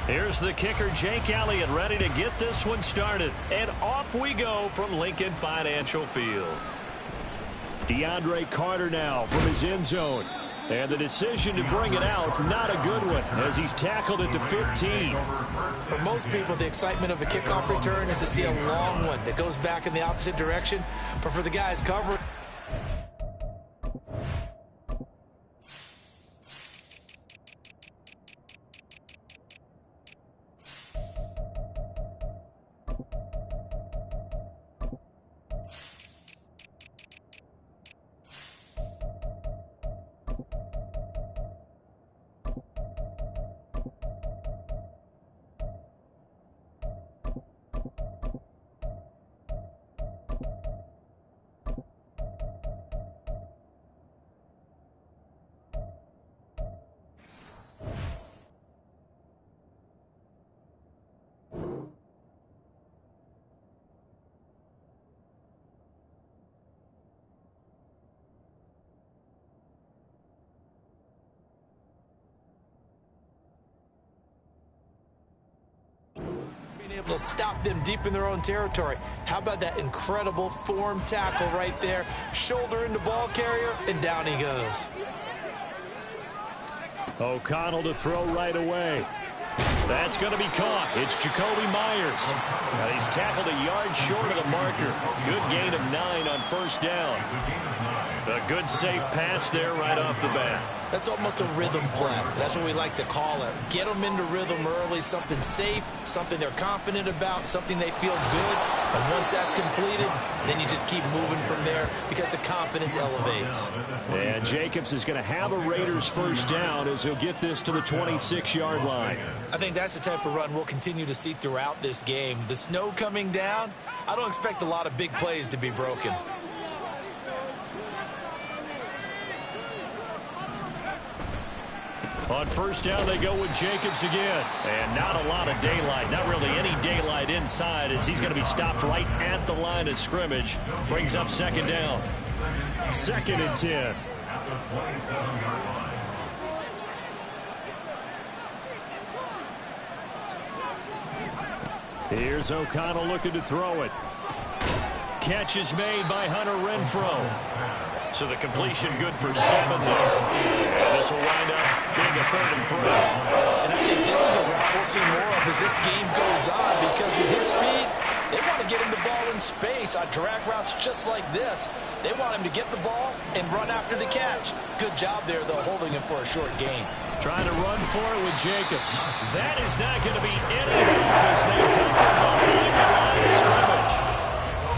Here's the kicker, Jake Elliott, ready to get this one started. And off we go from Lincoln Financial Field. DeAndre Carter now from his end zone. And the decision to bring it out, not a good one, as he's tackled at the 15. For most people, the excitement of a kickoff return is to see a long one that goes back in the opposite direction. But for the guys covering... able to stop them deep in their own territory. How about that incredible form tackle right there? Shoulder into ball carrier, and down he goes. O'Connell to throw right away. That's going to be caught. It's Jacoby Myers. Now he's tackled a yard short of the marker. Good gain of 9 on first down. A good safe pass there right off the bat. That's almost a rhythm play. That's what we like to call it. Get them into rhythm early, something safe, something they're confident about, something they feel good. And once that's completed, then you just keep moving from there because the confidence elevates. And Jacobs is going to have a Raiders first down as he'll get this to the 26-yard line. I think that's the type of run we'll continue to see throughout this game. The snow coming down, I don't expect a lot of big plays to be broken. On first down, they go with Jacobs again. And not a lot of daylight. Not really any daylight inside as he's going to be stopped right at the line of scrimmage. Brings up second down. 2nd and 10. Here's O'Connell looking to throw it. Catch is made by Hunter Renfrow. So the completion good for 7 there. And this will wind up being a 3rd and 3. And I think this is a route we'll see more of as this game goes on, because with his speed, they want to get him the ball in space on drag routes just like this. They want him to get the ball and run after the catch. Good job there, though, holding him for a short gain. Trying to run for it with Jacobs. That is not going to be any help as they take him behind the line of scrimmage.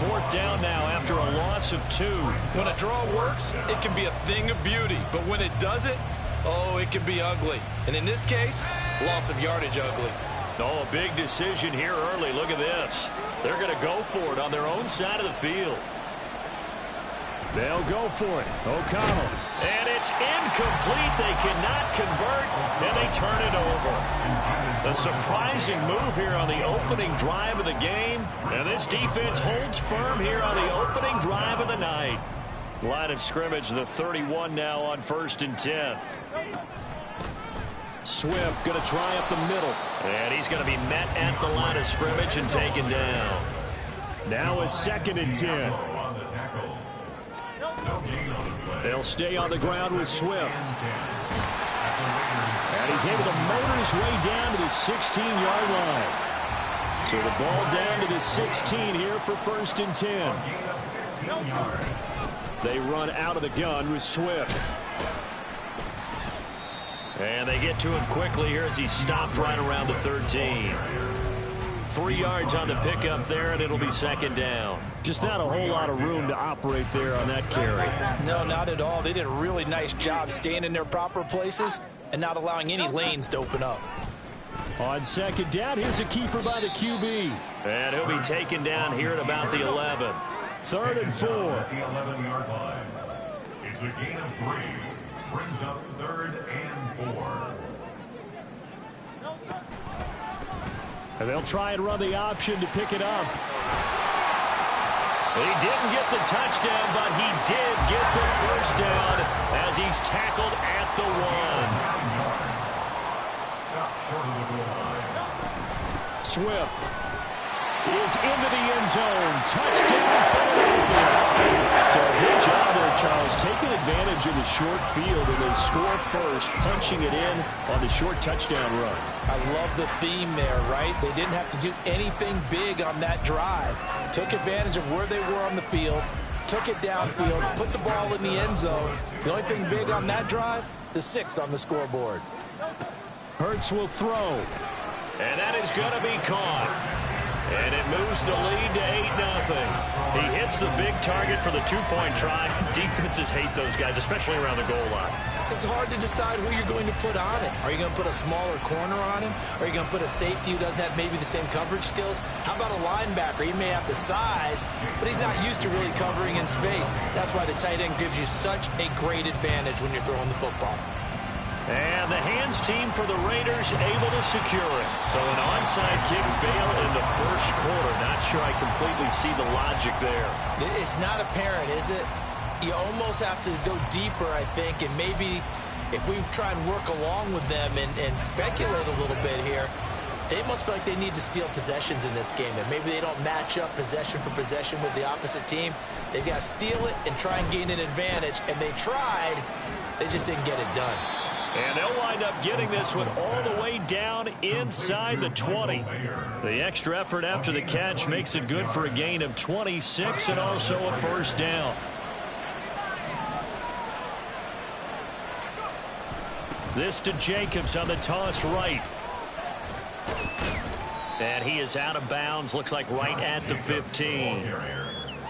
4th down now after a loss of 2. When a draw works, it can be a thing of beauty. But when it doesn't, oh, it can be ugly. And in this case, loss of yardage ugly. Oh, a big decision here early. Look at this. They're going to go for it on their own side of the field. They'll go for it. O'Connell. And it's incomplete. They cannot convert, and they turn it over. A surprising move here on the opening drive of the game. And this defense holds firm here on the opening drive of the night. Line of scrimmage, the 31 now on 1st and 10. Swift going to try up the middle. And he's going to be met at the line of scrimmage and taken down. Now a 2nd and 10. They'll stay on the ground with Swift. And he's able to motor his way down to the 16-yard line. So the ball down to the 16 here for 1st and 10. They run out of the gun with Swift. And they get to him quickly here as he's stopped right around the 13. 3 yards on the pickup there, and it'll be 2nd down. Just not a whole lot of room to operate there on that carry. No, not at all. They did a really nice job staying in their proper places and not allowing any lanes to open up. On 2nd down, here's a keeper by the QB. And he'll be taken down here at about the 11. 3rd and 4. At the 11-yard line. It's a gain of 3. Brings up 3rd and 4. And they'll try and run the option to pick it up. He didn't get the touchdown, but he did get the first down as he's tackled at the 1. short of the goal line. Swift is into the end zone. Touchdown, Philadelphia. So a good job there, Charles, taking advantage of the short field, and they score first, punching it in on the short touchdown run. I love the theme there, right? They didn't have to do anything big on that drive. Took advantage of where they were on the field, took it downfield, put the ball in the end zone. The only thing big on that drive, the 6 on the scoreboard. Hurts will throw. And that is going to be caught. And it moves the lead to 8-0. He hits the big target for the two-point try. Defenses hate those guys, especially around the goal line. It's hard to decide who you're going to put on him. Are you going to put a smaller corner on him? Are you going to put a safety who doesn't have maybe the same coverage skills? How about a linebacker? He may have the size, but he's not used to really covering in space. That's why the tight end gives you such a great advantage when you're throwing the football. And the hands team for the Raiders able to secure it. So an onside kick fail in the first quarter. Not sure I completely see the logic there. It's not apparent, is it? You almost have to go deeper, I think, and maybe if we try and work along with them and speculate a little bit here, they must feel like they need to steal possessions in this game, and maybe they don't match up possession for possession with the opposite team. They've got to steal it and try and gain an advantage, and they tried. They just didn't get it done. And they'll wind up getting this one all the way down inside the 20. The extra effort after the catch makes it good for a gain of 26 and also a first down. This to Jacobs on the toss right. And he is out of bounds, looks like right at the 15.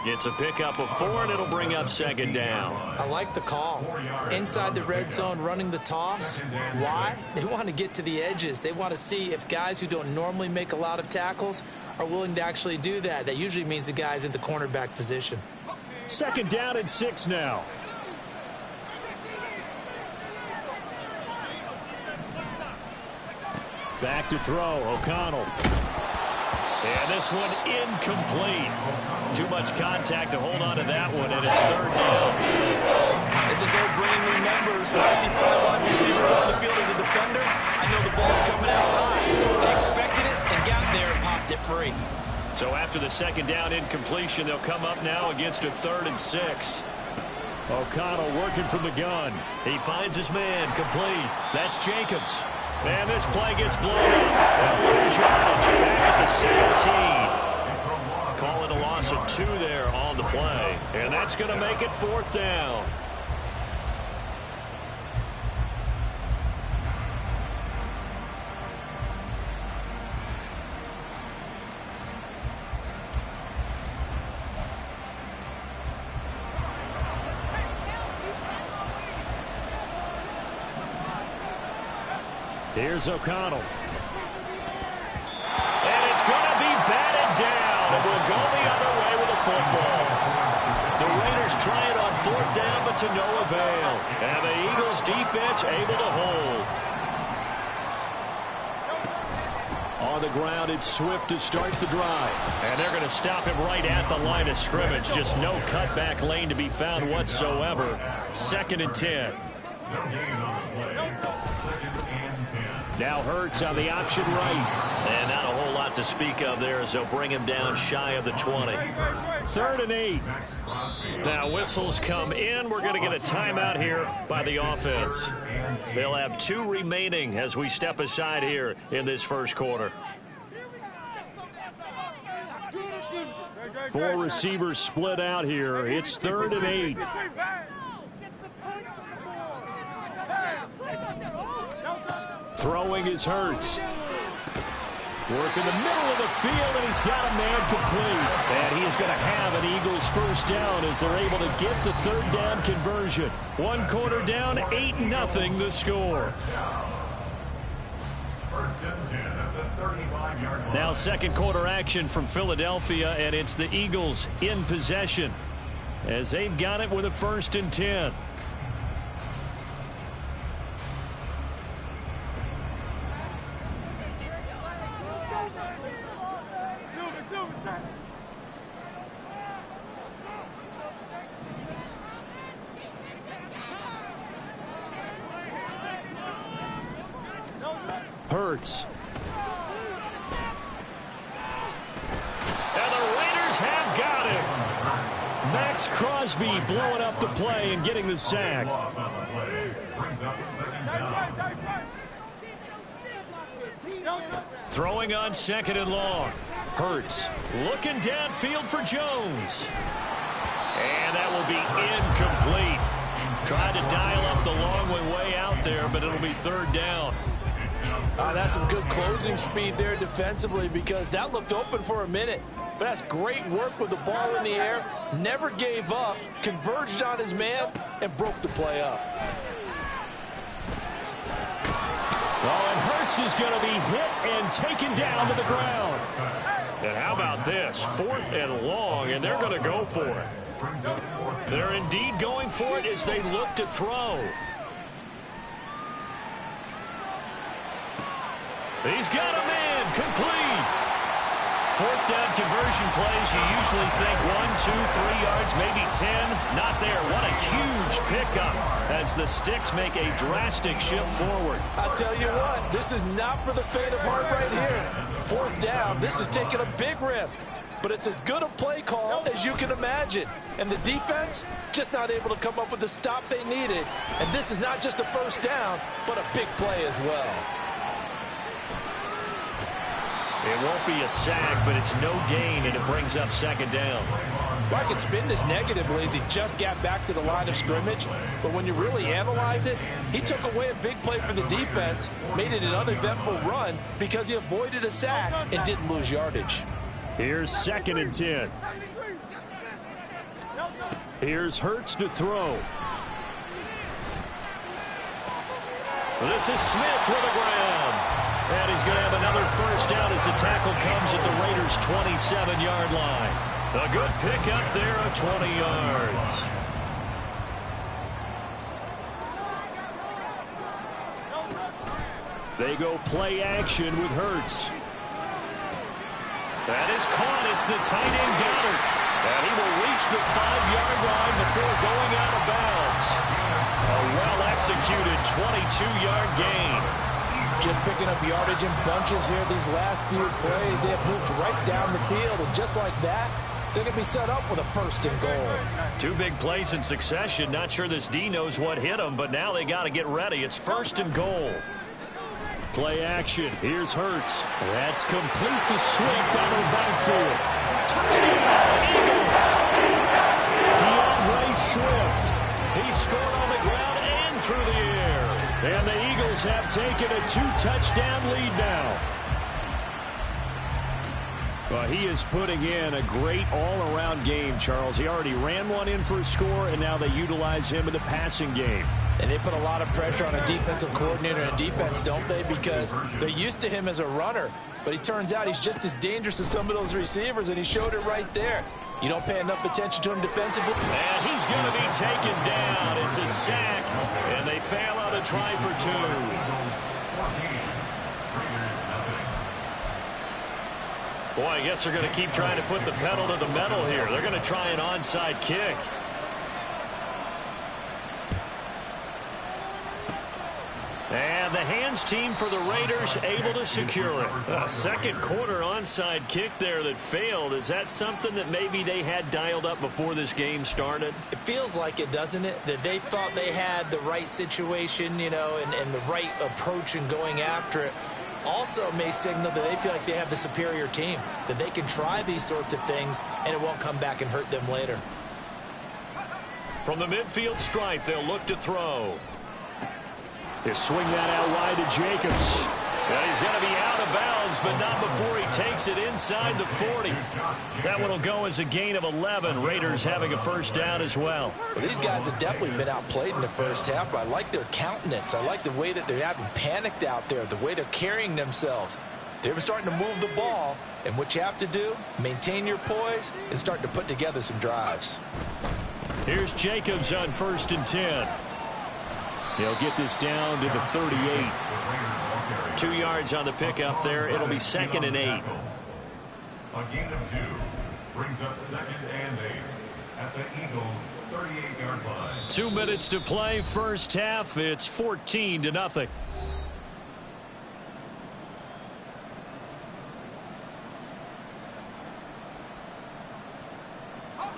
It's a pickup of 4, and it'll bring up second down. I like the call. Inside the red zone, running the toss. Why? They want to get to the edges. They want to see if guys who don't normally make a lot of tackles are willing to actually do that. That usually means the guy's in the cornerback position. Second down and 6 now. Back to throw, O'Connell. And this one incomplete. Too much contact to hold on to that one, and it's third down. As his old brain remembers, when I see 5 wide receivers on the field as a defender, I know the ball's coming out high. They expected it and got there and popped it free. So after the second down incompletion, they'll come up now against a 3rd and 6. O'Connell working from the gun. He finds his man, complete. That's Jacobs. And this play gets blown up. They'll lose yardage back at the 17. Call it a loss of 2 there on the play. And that's going to make it 4th down. Here's O'Connell. And it's going to be batted down. And we'll go the other way with the football. The Raiders try it on 4th down, but to no avail. And the Eagles defense able to hold. On the ground, it's Swift to start the drive. And they're going to stop him right at the line of scrimmage. Just no cutback lane to be found whatsoever. 2nd and 10. Now Hurts on the option right. And not a whole lot to speak of there as they'll bring him down shy of the 20. 3rd and 8. Now whistles come in. We're going to get a timeout here by the offense. They'll have 2 remaining as we step aside here in this first quarter. 4 receivers split out here. It's 3rd and 8. Throwing is Hurts. Work in the middle of the field, and he's got a man complete. And he is going to have an Eagles first down as they're able to get the 3rd down conversion. 1 quarter down, 8-0 the score. Now 2nd quarter action from Philadelphia, and it's the Eagles in possession as they've got it with a 1st and 10. Hurts. And the Raiders have got him. Max Crosby blowing up the play and getting the sack. Throwing on 2nd and long. Hurts looking downfield for Jones. And that will be incomplete. Tried to dial up the long way out there, but it'll be 3rd down. That's some good closing speed there defensively, because that looked open for a minute. But that's great work with the ball in the air. Never gave up, converged on his man, and broke the play up. Well, and Hurts is going to be hit and taken down to the ground. And how about this? 4th and long, and they're going to go for it. They're indeed going for it as they look to throw. He's got a man, complete. 4th down conversion plays, you usually think 1, 2, 3 yards, maybe 10. Not there. What a huge pickup as the Sticks make a drastic shift forward. I'll tell you what, this is not for the faint of heart right here. 4th down, this is taking a big risk. But it's as good a play call as you can imagine. And the defense just not able to come up with the stop they needed. And this is not just a 1st down, but a big play as well. It won't be a sack, but it's no gain, and it brings up 2nd down. Well, I can spin this negatively as he just got back to the line of scrimmage. But when you really analyze it, he took away a big play for the defense, made it an uneventful run because he avoided a sack and didn't lose yardage. Here's 2nd and 10. Here's Hurts to throw. This is Smith with the ground. And he's going to have another 1st down as the tackle comes at the Raiders' 27-yard line. A good pickup there of 20 yards. They go play action with Hurts. That is caught. It's the tight end Goddard. And he will reach the 5-yard line before going out of bounds. A well-executed 22-yard gain. Just picking up yardage in bunches here these last few plays. They have moved right down the field, and just like that, they're going to be set up with a 1st and goal. 2 big plays in succession. Not sure this D knows what hit him, but now they got to get ready. It's 1st and goal. Play action. Here's Hurts. That's complete to Swift on the backfield. Touchdown, Eagles! DeAndre Swift. He scored on the ground and through the air. And the Eagles have taken a 2-touchdown lead now. Well, he is putting in a great all-around game, Charles. He already ran one in for a score, and now they utilize him in the passing game. And they put a lot of pressure on a defensive coordinator and defense, don't they? Because they're used to him as a runner. But it turns out he's just as dangerous as some of those receivers, and he showed it right there. You don't pay enough attention to him defensively. And he's going to be taken down. It's a sack, and they fail on a try for 2. Boy, I guess they're going to keep trying to put the pedal to the metal here. They're going to try an onside kick. And the hands team for the Raiders able to secure it. A 2nd quarter onside kick there that failed. Is that something that maybe they had dialed up before this game started? It feels like it, doesn't it? That they thought they had the right situation, you know, and the right approach in going after it. Also may signal that they feel like they have the superior team, that they can try these sorts of things and it won't come back and hurt them later. From the midfield stripe, they'll look to throw. They swing that out wide to Jacobs. And he's going to be out of bounds, but not before he takes it inside the 40. That one will go as a gain of 11. Raiders having a 1st down as well. Well, these guys have definitely been outplayed in the 1st half, but I like their countenance. I like the way that they're having panicked out there, the way they're carrying themselves. They're starting to move the ball, and what you have to do, maintain your poise and start to put together some drives. Here's Jacobs on 1st and 10. He'll get this down to the 38. 2 yards on the pickup there. It'll be 2nd and 8. A gain of 2 brings up 2nd and 8 at the Eagles' 38-yard line. 2 minutes to play, 1st half. It's 14-0.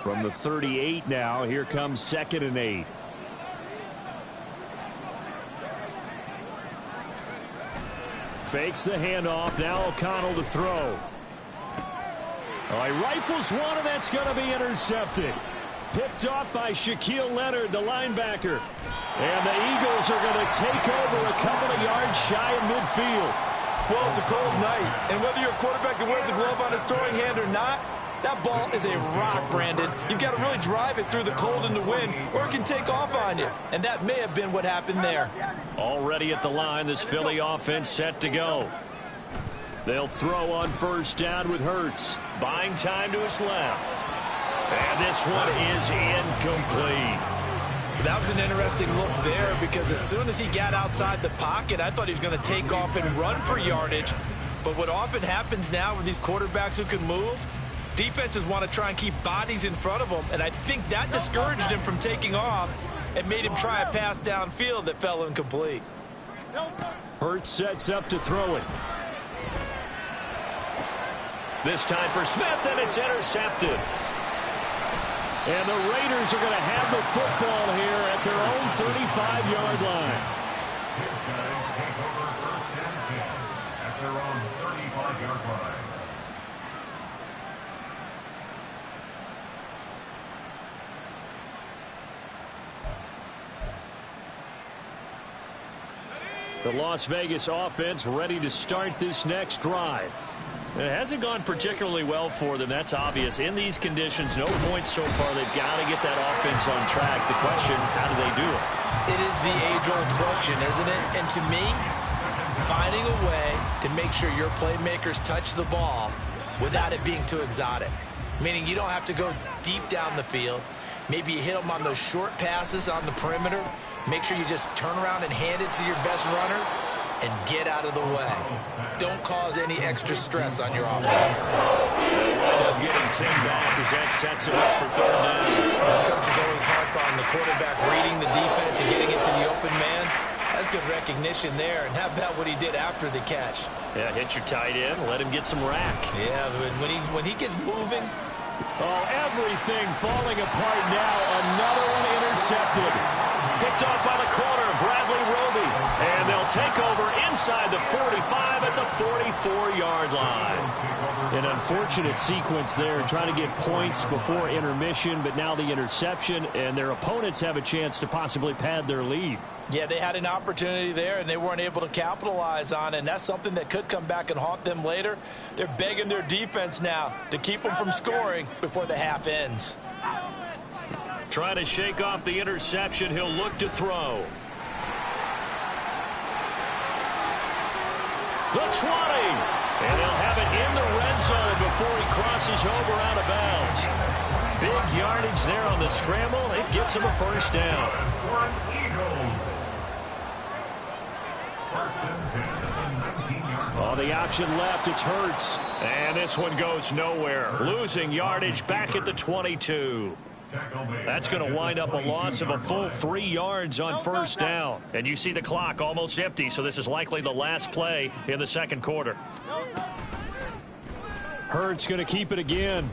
From the 38 now, here comes 2nd and 8. Fakes the handoff. Now O'Connell to throw. Oh, he rifles one, and that's going to be intercepted. Picked off by Shaquille Leonard, the linebacker. And the Eagles are going to take over a couple of yards shy of midfield. Well, it's a cold night, and whether you're a quarterback that wears a glove on his throwing hand or not, that ball is a rock, Brandon. You've got to really drive it through the cold and the wind, or it can take off on you. And that may have been what happened there. Already at the line, this Philly offense set to go. They'll throw on 1st down with Hurts. Buying time to his left. And this one is incomplete. That was an interesting look there, because as soon as he got outside the pocket, I thought he was going to take off and run for yardage. But what often happens now with these quarterbacks who can move, defenses want to try and keep bodies in front of them, and I think that discouraged him from taking off and made him try a pass downfield that fell incomplete. Hurts sets up to throw it. This time for Smith, and it's intercepted. And the Raiders are going to have the football here at their own 35-yard line. His guys take over 1st and 10 at their own 35-yard line. The Las Vegas offense ready to start this next drive. It hasn't gone particularly well for them. That's obvious. In these conditions, no points so far. They've got to get that offense on track. The question, how do they do it? It is the age-old question, isn't it? And to me, finding a way to make sure your playmakers touch the ball without it being too exotic. Meaning you don't have to go deep down the field. Maybe you hit them on those short passes on the perimeter. Make sure you just turn around and hand it to your best runner and get out of the way. Don't cause any extra stress on your offense. Wind up getting 10 back as that sets him up for 3rd down. The coaches always harp on the quarterback reading the defense and getting it to the open man. That's good recognition there. And how about what he did after the catch? Yeah, hit your tight end, let him get some rack. Yeah, when he gets moving. Oh, everything falling apart now. Another one intercepted. Picked off by the corner, Bradley Roby. And they'll take over inside the 45 at the 44-yard line. An unfortunate sequence there, trying to get points before intermission, but now the interception, and their opponents have a chance to possibly pad their lead. Yeah, they had an opportunity there, and they weren't able to capitalize on it, and that's something that could come back and haunt them later. They're begging their defense now to keep them from scoring before the half ends. Trying to shake off the interception. He'll look to throw. The 20. And he'll have it in the red zone before he crosses over out of bounds. Big yardage there on the scramble. It gets him a 1st down. Oh, the option left. It's Hurts. And this one goes nowhere. Losing yardage back at the 22. That's going to wind up a loss of a full 3 yards on 1st down. And you see the clock almost empty, so this is likely the last play in the 2nd quarter. Hurts going to keep it again.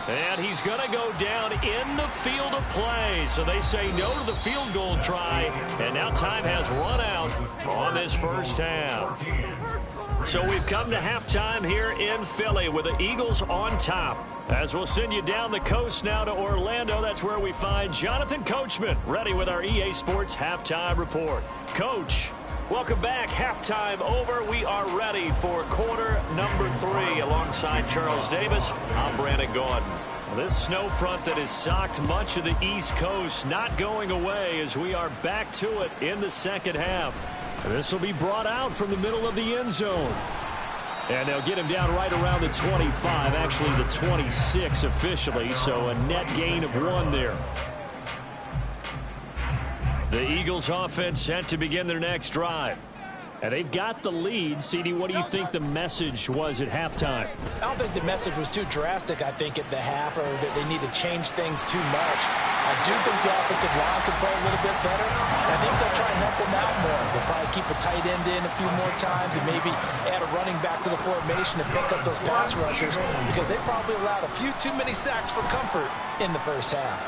And he's going to go down in the field of play. So they say no to the field goal try. And now time has run out on this 1st half. So we've come to halftime here in Philly with the Eagles on top. As we'll send you down the coast now to Orlando, that's where we find Jonathan Coachman ready with our EA Sports Halftime Report. Coach, welcome back. Halftime over. We are ready for quarter number 3 alongside Charles Davis. I'm Brandon Gordon. This snow front that has socked much of the East Coast not going away as we are back to it in the 2nd half. This will be brought out from the middle of the end zone. And they'll get him down right around the 25, actually the 26 officially, so a net gain of 1 there. The Eagles offense set to begin their next drive. And they've got the lead. CD, what do you think the message was at halftime? I don't think the message was too drastic, I think, at the half, or that they need to change things too much. I do think the offensive line could play a little bit better. I think they'll try and help them out more. They'll probably keep a tight end in a few more times and maybe add a running back to the formation to pick up those pass rushers, because they probably allowed a few too many sacks for comfort in the first half.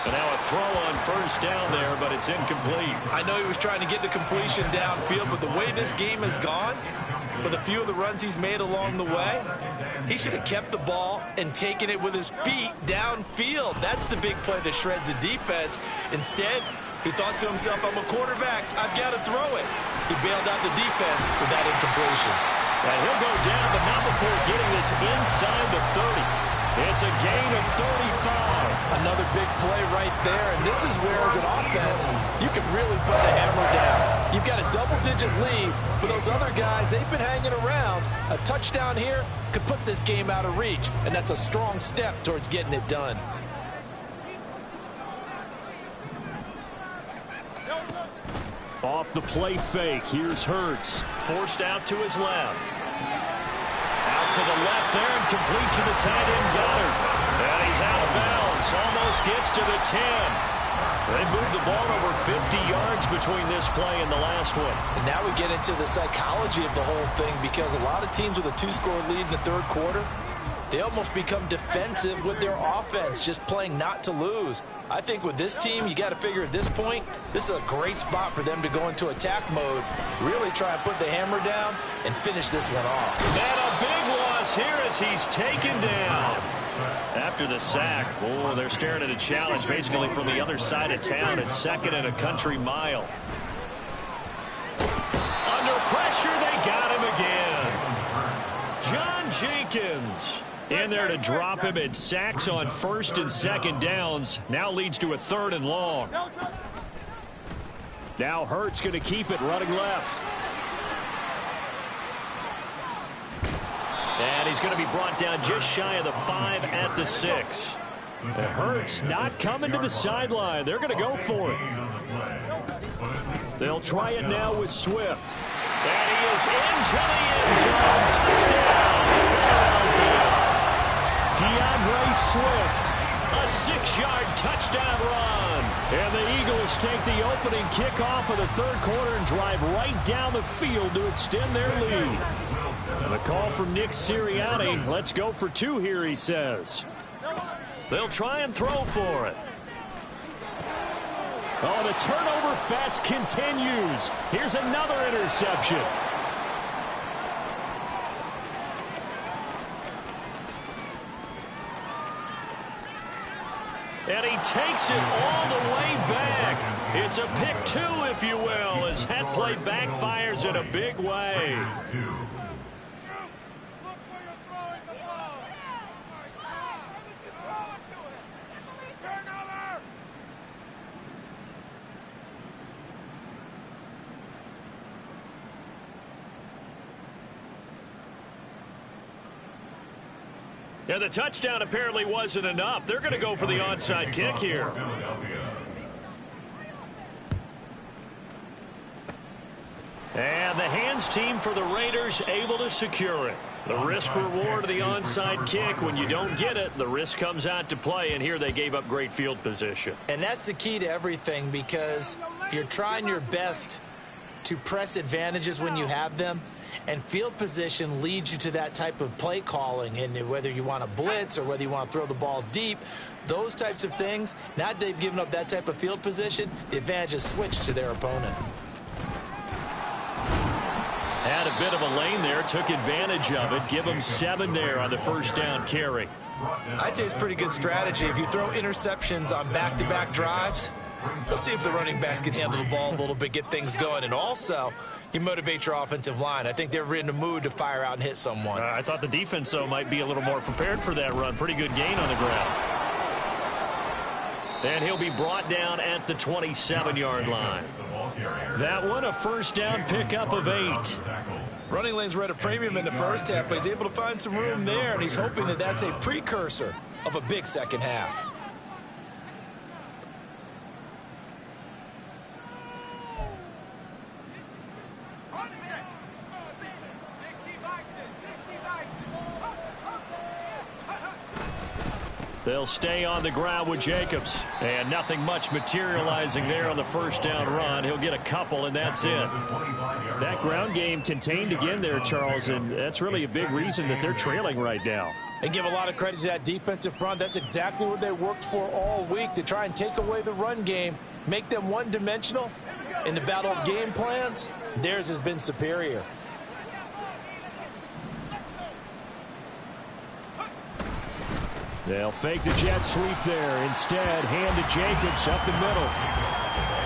And now a throw on first down there, but it's incomplete. I know he was trying to get the completion downfield, but the way this game has gone, with a few of the runs he's made along the way, he should have kept the ball and taken it with his feet downfield. That's the big play that shreds the defense. Instead, he thought to himself, I'm a quarterback, I've got to throw it. He bailed out the defense with that incompletion. And he'll go down, but not before getting this inside the 30. It's a gain of 35. Another big play right there, and this is where, as an offense, you can really put the hammer down. You've got a double-digit lead, but those other guys, they've been hanging around. A touchdown here could put this game out of reach, and that's a strong step towards getting it done. Off the play fake, here's Hurts. Forced out to his left. Out to the left there and complete to the tight end Goddard. And he's out of bounds. Almost gets to the 10. They moved the ball over 50 yards between this play and the last one. And now we get into the psychology of the whole thing, because a lot of teams with a 2-score lead in the third quarter, they almost become defensive with their offense, just playing not to lose. I think with this team, you got to figure at this point, this is a great spot for them to go into attack mode, really try and put the hammer down and finish this one off. And a big loss here as he's taken down. After the sack, oh, they're staring at a challenge basically from the other side of town. It's second and a country mile. Under pressure, they got him again. John Jenkins in there to drop him, and sacks on first and second downs. Now leads to a third and long. Now Hurts going to keep it running left. And he's going to be brought down just shy of the 5 at the 6. And Hurts not coming to the sideline. They're going to go for it. They'll try it now with Swift. And he is into the end zone. Touchdown, Philadelphia. DeAndre Swift, a 6-yard touchdown run. And the Eagles take the opening kickoff of the third quarter and drive right down the field to extend their lead. And the call from Nick Sirianni, let's go for 2 here, he says. They'll try and throw for it. Oh, the turnover fest continues. Here's another interception. And he takes it all the way back. It's a pick 2, if you will, as that play backfires in a big way. Yeah, the touchdown apparently wasn't enough. They're going to go for the onside kick here. And the hands team for the Raiders able to secure it. The risk reward of the onside kick. When you don't get it, the risk comes out to play, and here they gave up great field position. And that's the key to everything, because you're trying your best to press advantages when you have them. And field position leads you to that type of play calling, and whether you want to blitz or whether you want to throw the ball deep, those types of things. Now that they've given up that type of field position, the advantage is switched to their opponent. Had a bit of a lane there, took advantage of it. Give them 7 there on the first down carry. I'd say it's pretty good strategy. If you throw interceptions on back-to-back drives, let's see if the running backs can handle the ball a little bit, get things going, and also you motivate your offensive line. I think they're in the mood to fire out and hit someone. I thought the defense, though, might be a little more prepared for that run. Pretty good gain on the ground. And he'll be brought down at the 27-yard line. That one, a first down pickup of 8. Running lanes were at a premium in the first half, but he's able to find some room there, and he's hoping that that's a precursor of a big second half. They'll stay on the ground with Jacobs. And nothing much materializing there on the first down run. He'll get a couple, and that's it. That ground game contained again there, Charles, and that's really a big reason that they're trailing right now. And give a lot of credit to that defensive front. That's exactly what they worked for all week, to try and take away the run game, make them one-dimensional. In the battle of game plans, theirs has been superior. They'll fake the jet sweep there. Instead, hand to Jacobs up the middle.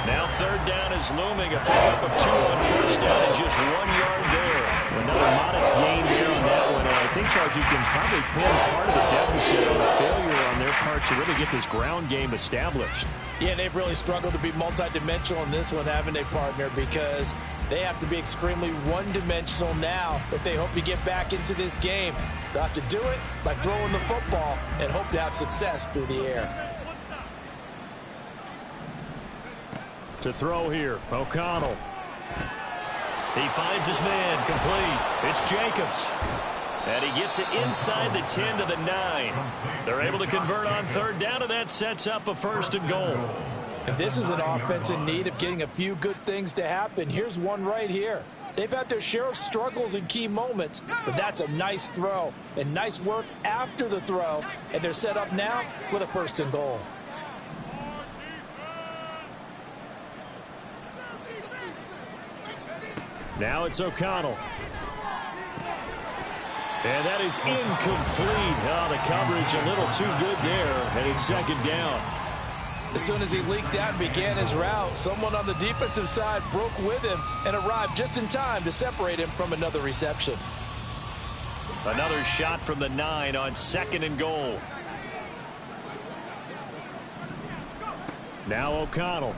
Now third down is looming. A pickup of 2 on first down and just 1 yard there. Another modest gain there on that one. And I think, Charles, you can probably pin part of the deficit on a failure on their part to really get this ground game established. Yeah, they've really struggled to be multidimensional in this one, haven't they, partner? Because they have to be extremely one-dimensional now if they hope to get back into this game. They'll have to do it by throwing the football and hope to have success through the air. To throw here, O'Connell. He finds his man, complete. It's Jacobs. And he gets it inside the 10 to the 9. They're able to convert on third down, and that sets up a 1st and goal. And this is an offense in need of getting a few good things to happen. Here's one right here. They've had their share of struggles in key moments, but that's a nice throw and nice work after the throw. And they're set up now with a 1st and goal. Now it's O'Connell. And that is incomplete. Oh, the coverage a little too good there, and it's 2nd down. As soon as he leaked out and began his route, someone on the defensive side broke with him and arrived just in time to separate him from another reception. Another shot from the 9 on 2nd and goal. Now O'Connell.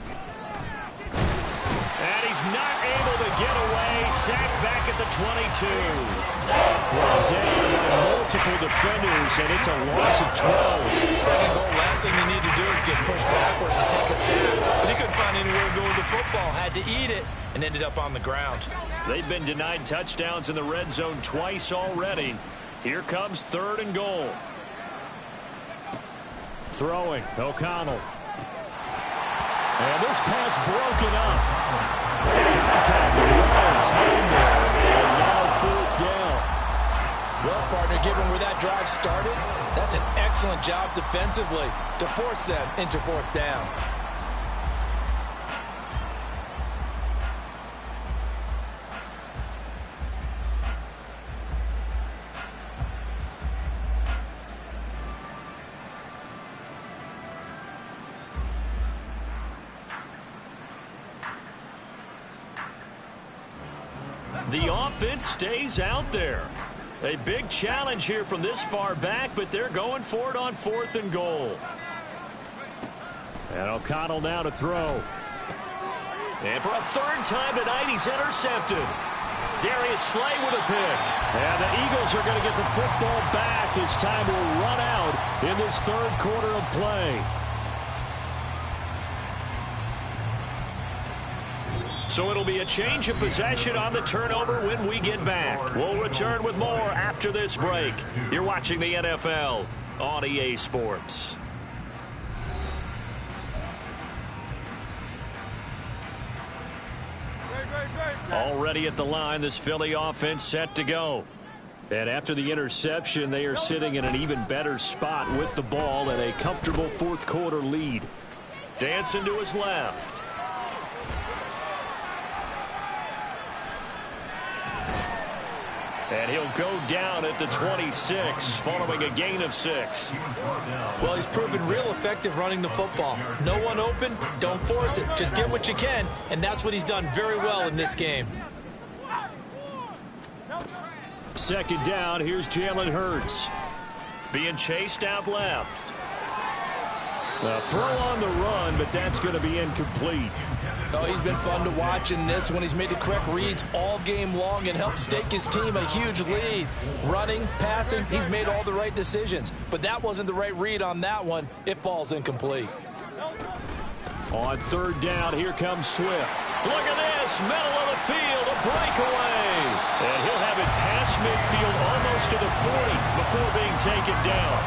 And he's not able to get away. Sacked back at the 22. Brought down by multiple defenders, and it's a loss of 12. 2nd goal, last thing you need to do is get pushed backwards to take a sack. But he couldn't find anywhere to go with the football. Had to eat it and ended up on the ground. They've been denied touchdowns in the red zone twice already. Here comes 3rd and goal. Throwing, O'Connell. And this pass broken up. Contact right time there. And now 4th down. Well, partner, given where that drive started, that's an excellent job defensively to force them into 4th down. The offense stays out there. A big challenge here from this far back, but they're going for it on 4th and goal. And O'Connell now to throw. And for a 3rd time tonight, he's intercepted. Darius Slay with a pick. And the Eagles are going to get the football back as time will run out in this 3rd quarter of play. So it'll be a change of possession on the turnover when we get back. We'll return with more after this break. You're watching the NFL on EA Sports. Already at the line, this Philly offense set to go. And after the interception, they are sitting in an even better spot with the ball and a comfortable 4th quarter lead. Dancing to his left. And he'll go down at the 26 following a gain of 6. Well, he's proven real effective running the football. No one open, don't force it. Just get what you can, and that's what he's done very well in this game. 2nd down, here's Jalen Hurts. Being chased out left. A throw on the run, but that's going to be incomplete. Oh, he's been fun to watch in this one. He's made the correct reads all game long and helped stake his team a huge lead. Running, passing, he's made all the right decisions. But that wasn't the right read on that one. It falls incomplete. On 3rd down, here comes Swift. Look at this, middle of the field, a breakaway. And he'll have it past midfield almost to the 40 before being taken down.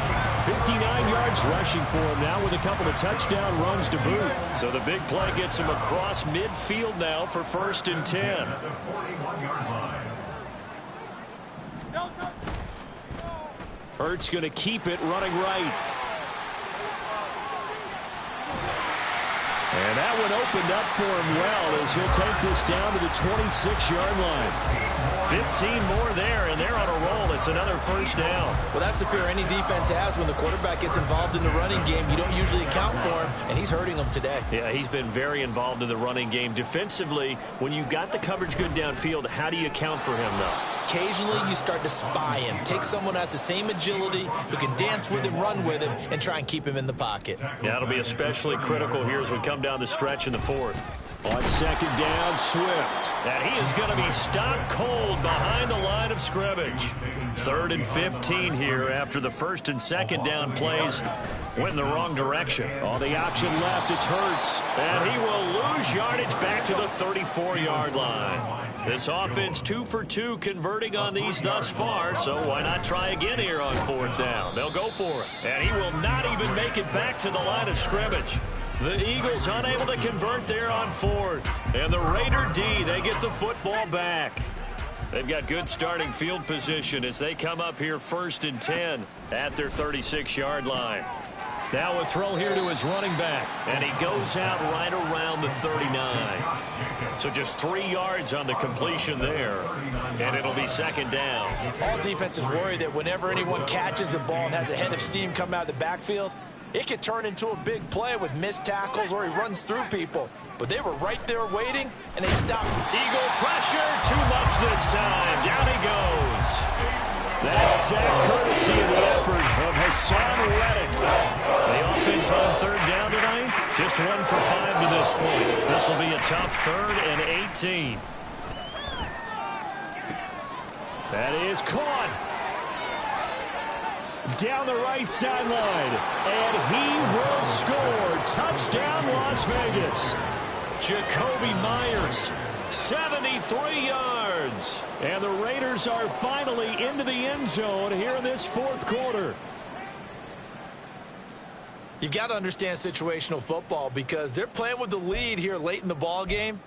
59 yards rushing for him now with a couple of touchdown runs to boot. So the big play gets him across midfield now for 1st and 10. At the 41-yard line. Hurts going to keep it running right. And that one opened up for him well as he'll take this down to the 26-yard line. 15 more there, and they're on a roll. It's another 1st down. Well, that's the fear any defense has when the quarterback gets involved in the running game. You don't usually account for him, and he's hurting them today. Yeah, he's been very involved in the running game. Defensively, when you've got the coverage good downfield, how do you account for him, though? Occasionally, you start to spy him. Take someone that has the same agility, who can dance with him, run with him, and try and keep him in the pocket. Yeah, it'll be especially critical here as we come down the stretch in the 4th. On 2nd down, Swift. And he is going to be stopped cold behind the line of scrimmage. 3rd and 15 here after the 1st and 2nd down plays went in the wrong direction. On the option left, it's Hurts. And he will lose yardage back to the 34-yard line. This offense 2 for 2 converting on these thus far, so why not try again here on 4th down? They'll go for it. And he will not even make it back to the line of scrimmage. The Eagles unable to convert there on 4th. And the Raider D, they get the football back. They've got good starting field position as they come up here 1st and 10 at their 36-yard line. Now a throw here to his running back, and he goes out right around the 39. So just 3 yards on the completion there, and it'll be 2nd down. All defenses worry that whenever anyone catches the ball and has a head of steam come out of the backfield, it could turn into a big play with missed tackles or he runs through people. But they were right there waiting, and they stopped. Eagle pressure, too much this time. Down he goes. That sack courtesy of the effort of Hassan Reddick. The offense on 3rd down tonight, just 1 for 5 to this point. This will be a tough 3rd and 18. That is caught. Down the right sideline, and he will score. Touchdown, Las Vegas. Jacoby Myers, 73 yards. And the Raiders are finally into the end zone here in this 4th quarter. You've got to understand situational football because they're playing with the lead here late in the ball game.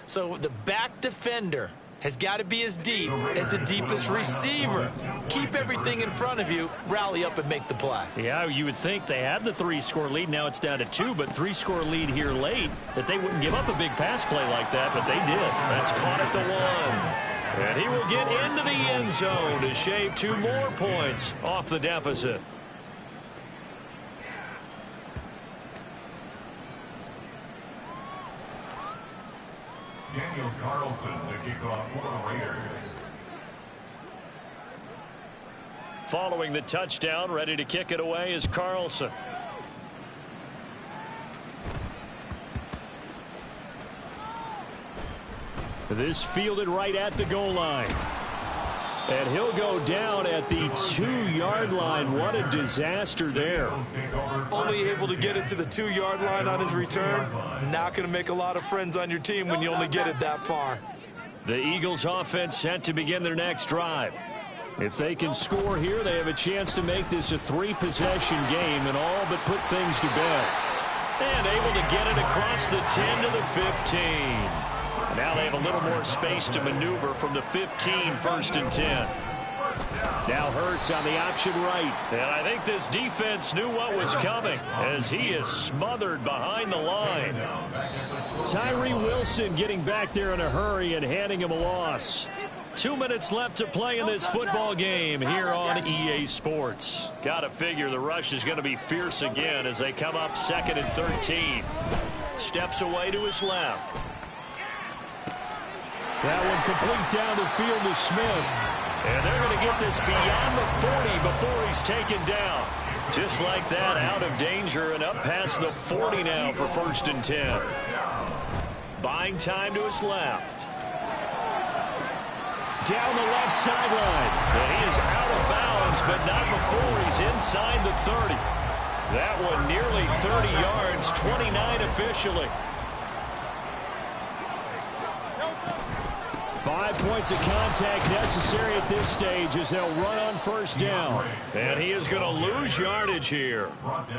So the back defender has got to be as deep as the deepest receiver. Keep everything in front of you, rally up and make the play. Yeah, you would think they had the 3-score lead. Now it's down to 2, but 3-score lead here late, that they wouldn't give up a big pass play like that, but they did. That's caught at the 1. And he will get into the end zone to shave 2 more points off the deficit. Daniel Carlson to kick off for the Raiders. Following the touchdown, ready to kick it away is Carlson. This fielded right at the goal line. And he'll go down at the 2-yard line. What a disaster there. Only able to get it to the 2-yard line on his return. Not going to make a lot of friends on your team when you only get it that far. The Eagles offense set to begin their next drive. If they can score here, they have a chance to make this a 3-possession game and all but put things to bed. And able to get it across the 10 to the 15. Now they have a little more space to maneuver from the 15, 1st and 10. Now Hurts on the option right. And I think this defense knew what was coming as he is smothered behind the line. Tyree Wilson getting back there in a hurry and handing him a loss. 2 minutes left to play in this football game here on EA Sports. Got to figure the rush is going to be fierce again as they come up 2nd and 13. Steps away to his left. That one complete down the field to Smith. And they're going to get this beyond the 40 before he's taken down. Just like that, out of danger and up past the 40 now for 1st and 10. Buying time to his left. Down the left sideline. And he is out of bounds, but not before he's inside the 30. That one nearly 30 yards, 29 officially. 5 points of contact necessary at this stage as they'll run on first down. And he is going to lose yardage here.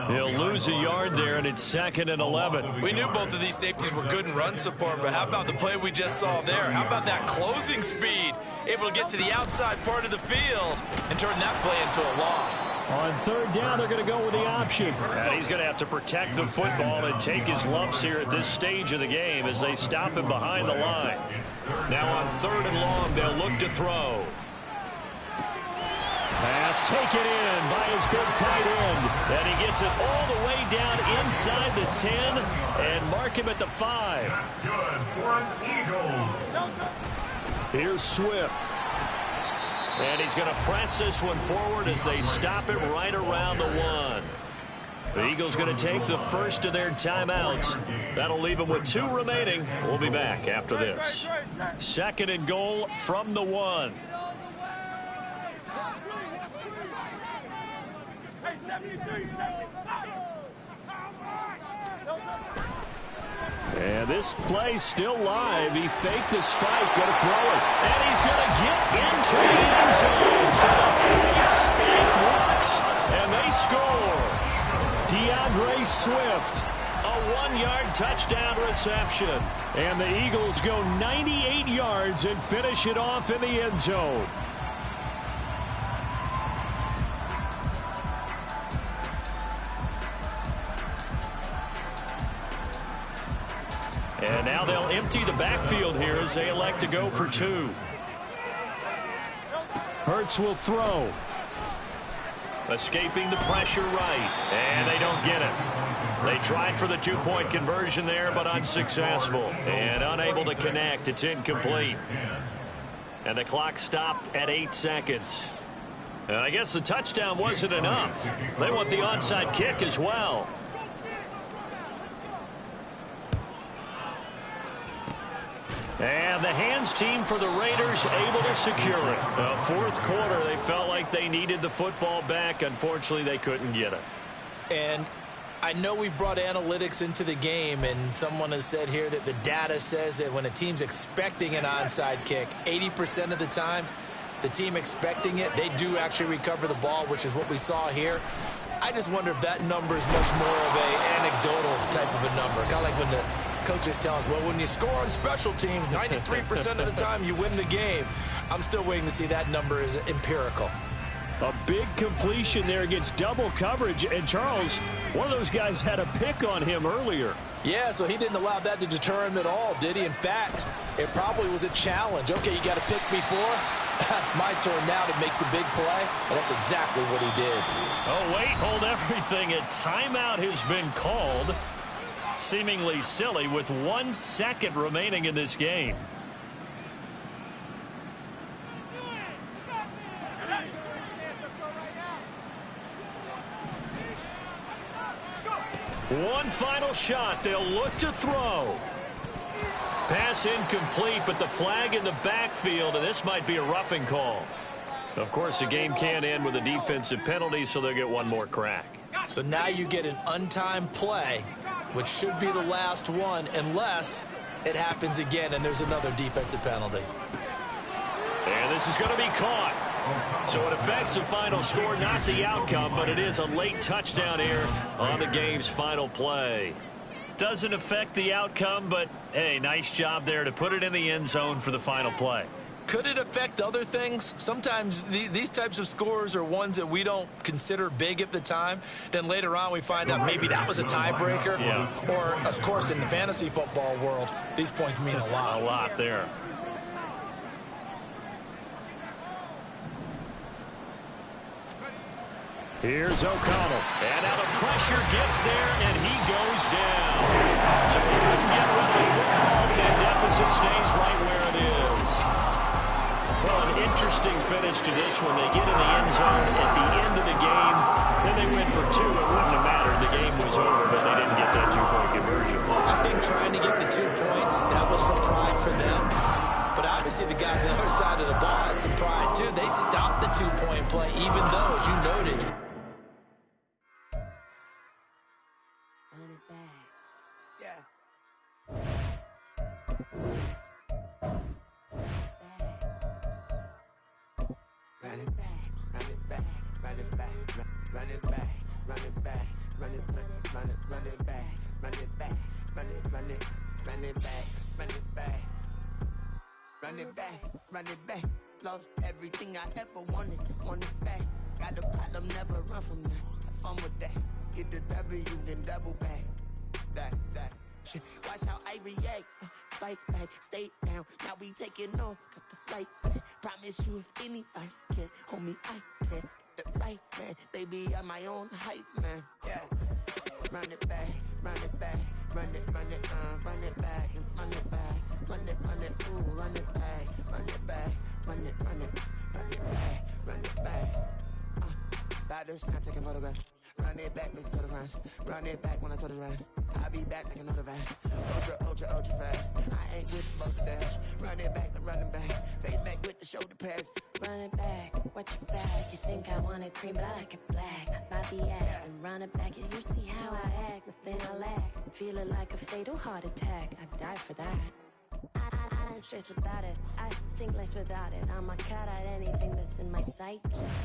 He'll lose a yard there, and it's 2nd and 11. We knew both of these safeties were good in run support, but how about the play we just saw there? How about that closing speed? Able to get to the outside part of the field and turn that play into a loss. On 3rd down, they're going to go with the option. And he's going to have to protect the football and take his lumps here at this stage of the game as they stop him behind the line. Now on 3rd and long, they'll look to throw. Pass taken in by his big tight end. And he gets it all the way down inside the 10 and mark him at the 5. That's good for an Eagles. Here's Swift. And he's going to press this one forward as they stop it right around the 1. The Eagles going to take the first of their timeouts. That'll leave them with 2 remaining. We'll be back after this. 2nd and goal from the 1. And this play's still live. He faked the spike, going to throw it. And he's going to get into the end zone. So the fake spike works, and they score. DeAndre Swift, a 1-yard touchdown reception. And the Eagles go 98 yards and finish it off in the end zone. And now they'll empty the backfield here as they elect to go for 2. Hurts will throw. Escaping the pressure right. And they don't get it. They tried for the 2-point conversion there, but unsuccessful. And unable to connect. It's incomplete. And the clock stopped at 8 seconds. And I guess the touchdown wasn't enough. They want the onside kick as well. And the hands team for the Raiders able to secure it. The 4th quarter, they felt like they needed the football back. Unfortunately, they couldn't get it. And I know we brought analytics into the game, and someone has said here that the data says that when a team's expecting an onside kick, 80% of the time, the team expecting it, they do actually recover the ball, which is what we saw here. I just wonder if that number is much more of an anecdotal type of a number. Kind of like when the coaches tell us, well, when you score on special teams, 93% of the time you win the game. I'm still waiting to see that number is empirical. A big completion there against double coverage. And Charles, one of those guys had a pick on him earlier. Yeah, so he didn't allow that to deter him at all, did he? In fact, it probably was a challenge. Okay, you got to pick before. That's my turn now to make the big play. And that's exactly what he did. Oh, wait, hold everything. A timeout has been called. Seemingly silly with 1 second remaining in this game. One final shot. They'll look to throw. Pass incomplete, but the flag in the backfield, and this might be a roughing call. Of course, the game can't end with a defensive penalty, so they'll get one more crack. So now you get an untimed play, which should be the last one, unless it happens again and there's another defensive penalty. And this is going to be caught. So it affects the final score, not the outcome, but it is a late touchdown here on the game's final play. Doesn't affect the outcome, but, hey, nice job there to put it in the end zone for the final play. Could it affect other things? Sometimes these types of scores are ones that we don't consider big at the time. Then later on we find out maybe that was a tiebreaker. Yeah. Or, of course, in the fantasy football world, these points mean a lot. A lot there. Here's O'Connell. And now the pressure gets there, and he goes down. So he couldn't get rid of the football, and that deficit stays right where it is. Well, an interesting finish to this one. They get in the end zone at the end of the game. Then they went for 2. It wouldn't have mattered. The game was over, but they didn't get that 2-point conversion. I think trying to get the 2 points, that was for pride for them. But obviously the guys on the other side of the ball had some pride, too. They stopped the 2-point play, even though, as you noted, run it back, run it back, run it back, run it back, run it back, run it back, run it back, run it back, run it back, run it back. Run it back, run it back. Lost everything I ever wanted, want it back. Got a problem, never run from that. Have fun with that. Get the W, then double back. That shit. Watch how I react. Fight back, stay down. Now we taking on, got the flight back. Promise you if anybody can, homie, I can. Get the right man, baby, I'm my own hype man. Yeah. Run it back, run it back. Run it back, and run it back. Run it, ooh, run it back, run it back, run it back, run it back. Batters not taking photographs. Run it back, make total runs. Run it back when I total run. I'll be back like another van. Ultra fast. I ain't with the fuck dash. Run it back, running back. Face back with the shoulder pads. Run it back, what you back? You think I want it cream, but I like it black. About the act and run it back. You see how I act, nothing I lack. Feel it like a fatal heart attack. I'd die for that. I ain't stressed about it. I think less without it. I'ma cut out anything that's in my psyche.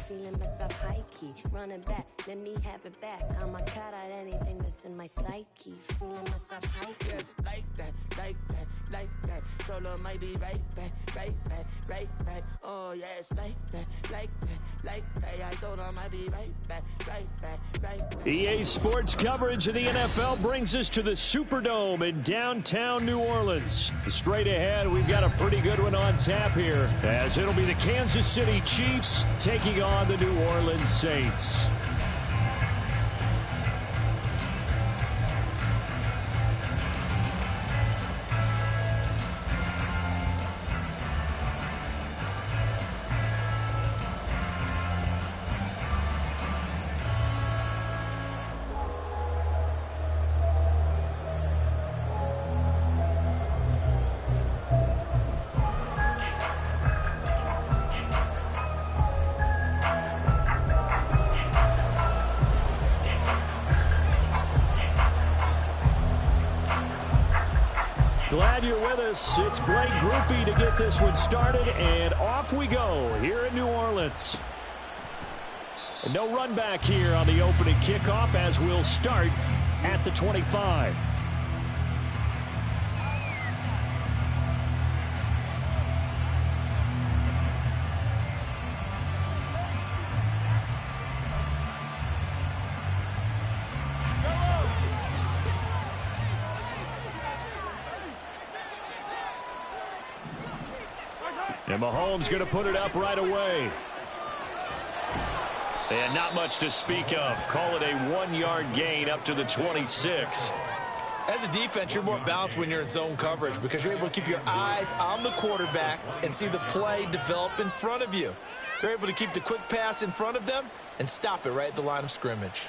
Feeling myself high key. Running back, let me have it back. I'ma cut out anything that's in my psyche. Feeling myself high key. Yes, like that, like that, like that. Solo might be right back, right back, right back. Oh yes, like that, like that, like that. I told her I might be right back, right back, right back. EA Sports coverage of the NFL brings us to the Superdome in downtown New Orleans. Straight ahead, we've got a pretty good one on tap here, as it'll be the Kansas City Chiefs taking on the New Orleans Saints. Glad you're with us. It's Blake Groupie to get this one started, and off we go here in New Orleans. And no run back here on the opening kickoff as we'll start at the 25. And Mahomes going to put it up right away. And not much to speak of. Call it a 1-yard gain up to the 26. As a defense, you're more balanced when you're in zone coverage because you're able to keep your eyes on the quarterback and see the play develop in front of you. They're able to keep the quick pass in front of them and stop it right at the line of scrimmage.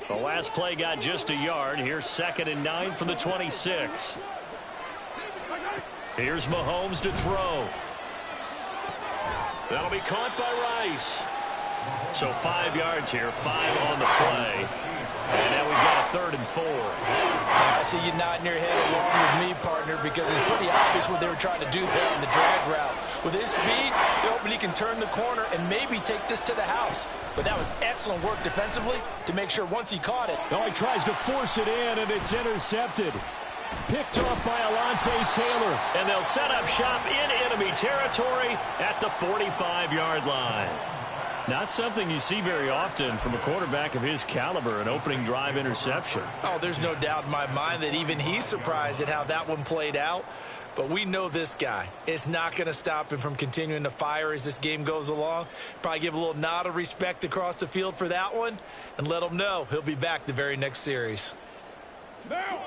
The last play got just a yard. Here's 2nd and 9 from the 26. Here's Mahomes to throw. That'll be caught by Rice. So 5 yards here, 5 on the play. And now we've got a 3rd and 4. I see you nodding your head along with me, partner, because it's pretty obvious what they were trying to do there on the drag route. With his speed, they're hoping he can turn the corner and maybe take this to the house. But that was excellent work defensively to make sure once he caught it. Now he tries to force it in, and it's intercepted. Picked off by Alontae Taylor. And they'll set up shop in enemy territory at the 45-yard line. Not something you see very often from a quarterback of his caliber, an opening drive interception. Oh, there's no doubt in my mind that even he's surprised at how that one played out. But we know this guy is not going to stop him from continuing to fire as this game goes along. Probably give a little nod of respect across the field for that one and let him know he'll be back the very next series. Now!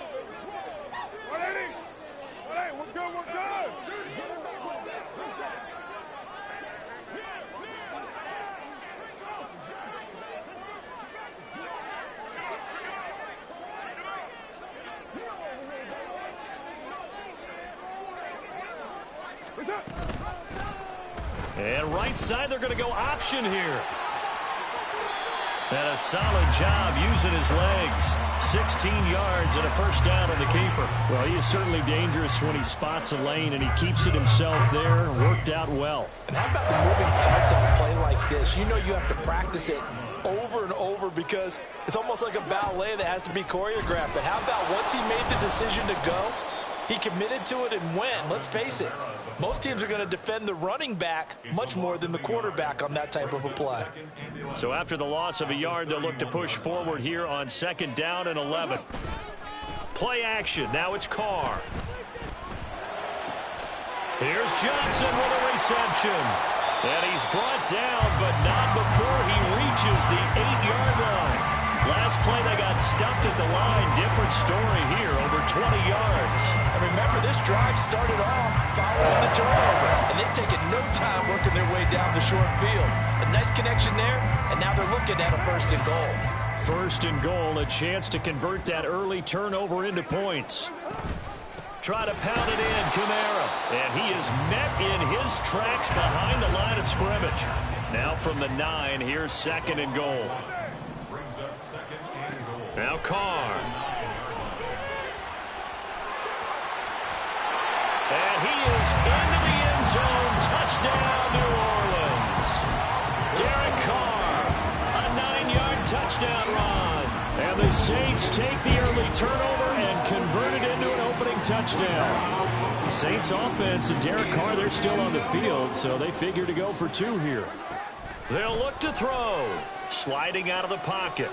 And right side, they're going to go option here. And a solid job using his legs. 16 yards and a first down on the keeper. Well, he is certainly dangerous when he spots a lane, and he keeps it himself there. Worked out well. And how about the moving parts of a play like this? You know you have to practice it over and over because it's almost like a ballet that has to be choreographed. But how about once he made the decision to go, he committed to it and went. Let's face it, most teams are going to defend the running back much more than the quarterback on that type of a play. So after the loss of a yard, they'll look to push forward here on 2nd down and 11. Play action. Now it's Carr. Here's Johnson with a reception. And he's brought down, but not before he reaches the 8-yard line. Last play, they got stuffed at the line. Different story here, over 20 yards. And remember, this drive started off following the turnover, and they've taken no time working their way down the short field. A nice connection there, and now they're looking at a 1st and goal. 1st and goal, a chance to convert that early turnover into points. Try to pound it in, Kamara. And he is met in his tracks behind the line of scrimmage. Now from the 9, here's 2nd and goal. Now Carr. And he is into the end zone. Touchdown, New Orleans. Derek Carr, a 9-yard touchdown run. And the Saints take the early turnover and convert it into an opening touchdown. Saints offense and Derek Carr, they're still on the field, so they figure to go for 2 here. They'll look to throw. Sliding out of the pocket.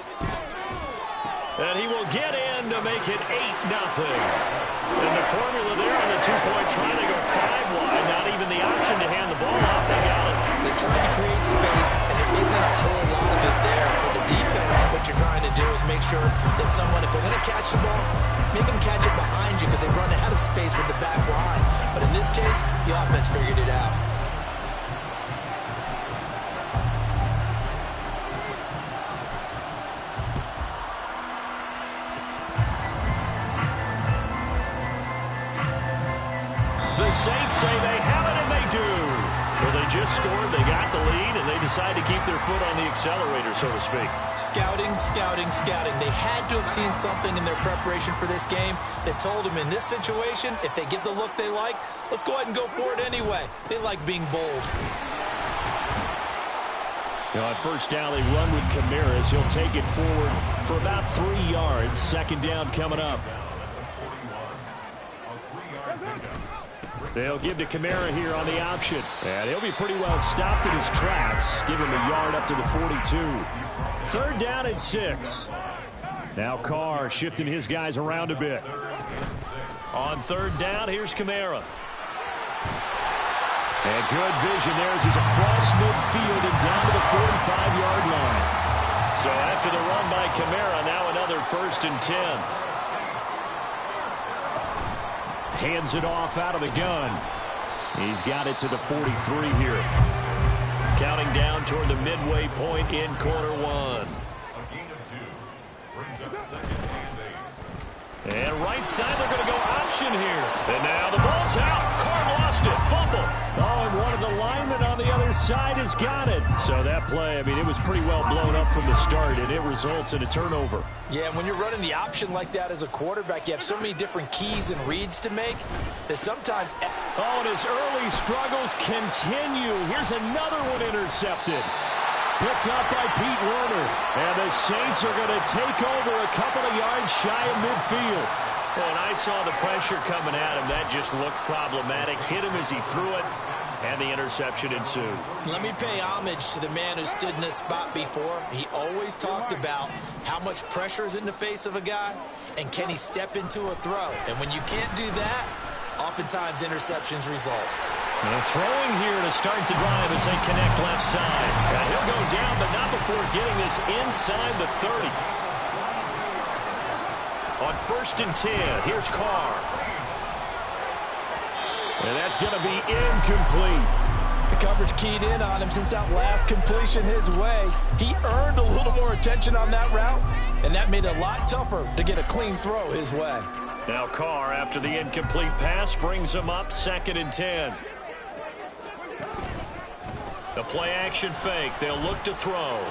And he will get in to make it 8-0. And the formula there on the 2-point try to go 5 wide. Not even the option to hand the ball off. They got it. They tried to create space, and there isn't a whole lot of it there for the defense. What you're trying to do is make sure that someone, if they're going to catch the ball, make them catch it behind you because they run out of space with the back line. But in this case, the offense figured it out. The Saints say they have it, and they do. Well, they just scored, they got the lead, and they decide to keep their foot on the accelerator, so to speak. Scouting, scouting, scouting. They had to have seen something in their preparation for this game that told them in this situation, if they get the look they like, let's go ahead and go for it anyway. They like being bold. You know, on 1st down, they run with Kamara as he'll take it forward for about 3 yards. 2nd down coming up. They'll give to Kamara here on the option. And he'll be pretty well stopped in his tracks. Give him a yard up to the 42. 3rd down and 6. Now Carr shifting his guys around a bit. On 3rd down, here's Kamara. And good vision there as he's across midfield and down to the 45-yard line. So after the run by Kamara, now another 1st and 10. Hands it off out of the gun. He's got it to the 43 here. Counting down toward the midway point in quarter 1. A gain of 2 brings up 2nd and 8. And right side, they're going to go option here. And now the ball's out. Carr lost it. Fumble. Oh, and one of the linemen on the other side has got it. So that play, I mean, it was pretty well blown up from the start, and it results in a turnover. Yeah, when you're running the option like that as a quarterback, you have so many different keys and reads to make that sometimes... Oh, and his early struggles continue. Here's another one intercepted. Picked up by Pete Werner. And the Saints are going to take over a couple of yards shy of midfield. Well, and I saw the pressure coming at him. That just looked problematic. Hit him as he threw it, and the interception ensued. Let me pay homage to the man who stood in this spot before. He always talked about how much pressure is in the face of a guy, and can he step into a throw. And when you can't do that, oftentimes interceptions result. And throwing here to start the drive as they connect left side. And he'll go down, but not before getting this inside the 30. On 1st and 10, here's Carr. And that's going to be incomplete. The coverage keyed in on him since that last completion his way. He earned a little more attention on that route, and that made it a lot tougher to get a clean throw his way. Now Carr, after the incomplete pass, brings him up 2nd and 10. The play action fake. They'll look to throw.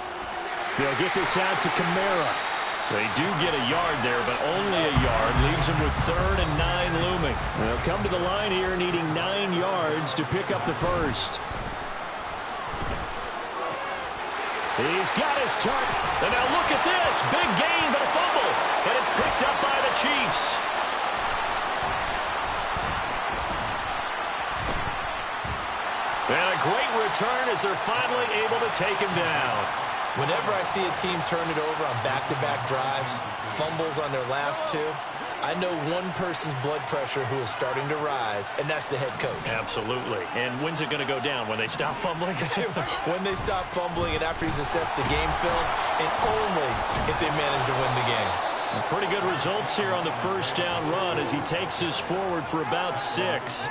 They'll get this out to Kamara. They do get a yard there, but only a yard. Leaves them with 3rd and 9 looming. They'll come to the line here needing 9 yards to pick up the first. He's got his target. And now look at this. Big gain, but a fumble. And it's picked up by the Chiefs. And a great return as they're finally able to take him down. Whenever I see a team turn it over on back-to-back drives, fumbles on their last 2, I know one person's blood pressure who is starting to rise, and that's the head coach. Absolutely. And when's it going to go down? When they stop fumbling? When they stop fumbling and after he's assessed the game film, and only if they manage to win the game. Pretty good results here on the first down run as he takes us forward for about 6.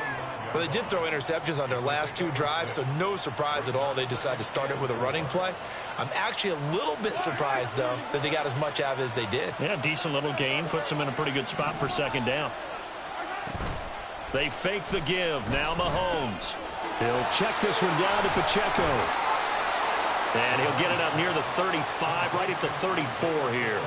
Well, they did throw interceptions on their last 2 drives, so no surprise at all they decided to start it with a running play. I'm actually a little bit surprised, though, that they got as much out of it as they did. Yeah, decent little gain. Puts them in a pretty good spot for 2nd down. They fake the give. Now Mahomes. He'll check this one down to Pacheco. And he'll get it up near the 35, right at the 34 here.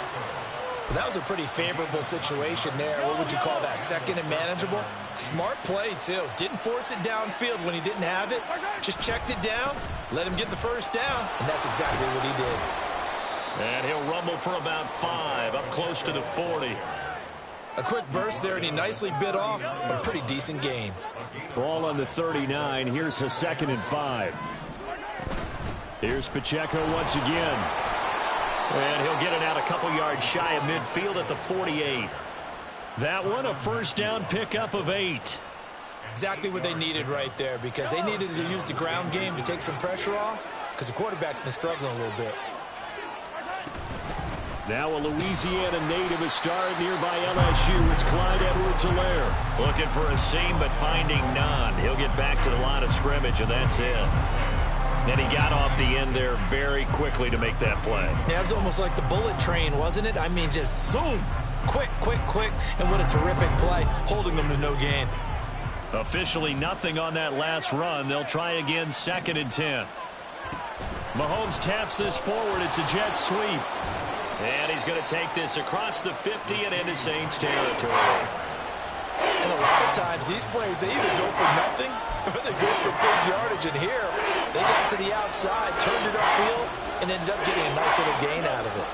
Well, that was a pretty favorable situation there. What would you call that? 2nd and manageable? Smart play, too. Didn't force it downfield when he didn't have it. Just checked it down, let him get the first down, and that's exactly what he did. And he'll rumble for about 5, up close to the 40. A quick burst there, and he nicely bit off a pretty decent gain. Ball on the 39. Here's a 2nd and 5. Here's Pacheco once again. And he'll get it out a couple yards shy of midfield at the 48. That one, a first down pickup of 8. Exactly what they needed right there, because they needed to use the ground game to take some pressure off, because the quarterback's been struggling a little bit. Now a Louisiana native is starred nearby LSU. It's Clyde Edwards-Helaire. Looking for a seam, but finding none. He'll get back to the line of scrimmage, and that's it. And he got off the end there very quickly to make that play. Yeah, it was almost like the bullet train, wasn't it? I mean, just zoom. Quick, quick, quick. And what a terrific play, holding them to no gain. Officially nothing on that last run. They'll try again, 2nd and 10. Mahomes taps this forward. It's a jet sweep. And he's going to take this across the 50 and into Saints territory. And a lot of times, these plays, they either go for nothing or they go for big yardage. And here, they got to the outside, turned it upfield, and ended up getting a nice little gain out of it.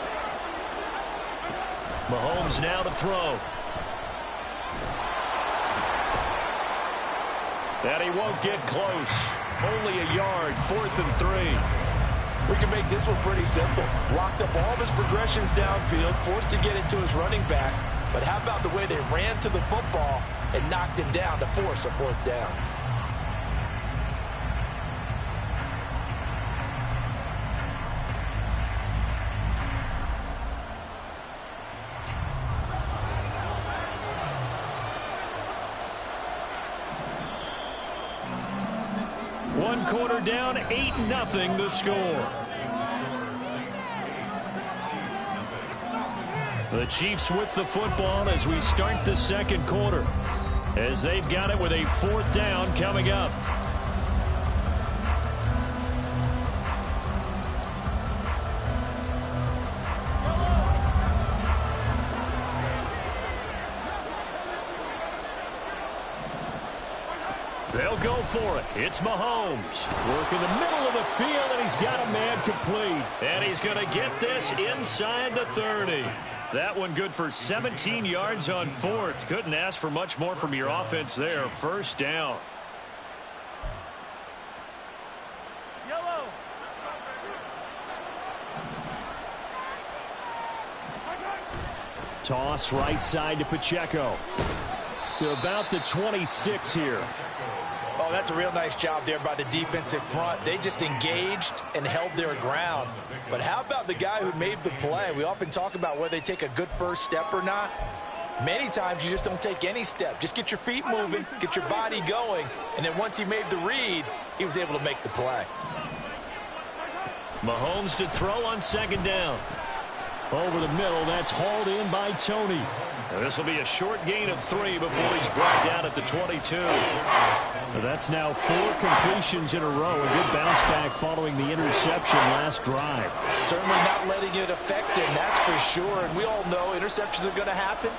Mahomes now to throw. And he won't get close. Only a yard, 4th and 3. We can make this one pretty simple. Blocked up all of his progressions downfield, forced to get into his running back. But how about the way they ran to the football and knocked him down to force a 4th down? One quarter down, 8-0 the score. The Chiefs with the football as we start the 2nd quarter, as they've got it with a 4th down coming up. They'll go for it. It's Mahomes. Working the middle of the field, and he's got a man complete. And he's going to get this inside the 30. That one good for 17 yards on 4th. Couldn't ask for much more from your offense there. First down. Yellow. Toss right side to Pacheco. To about the 26 here. Oh, that's a real nice job there by the defensive front. They just engaged and held their ground. But how about the guy who made the play? We often talk about whether they take a good first step or not. Many times you just don't take any step. Just get your feet moving, get your body going, and then once he made the read, he was able to make the play. Mahomes to throw on 2nd down. Over the middle, that's hauled in by Tony. And this will be a short gain of 3 before he's brought down at the 22. That's now 4 completions in a row. A good bounce back following the interception last drive. Certainly not letting it affect him, that's for sure. And we all know interceptions are going to happen.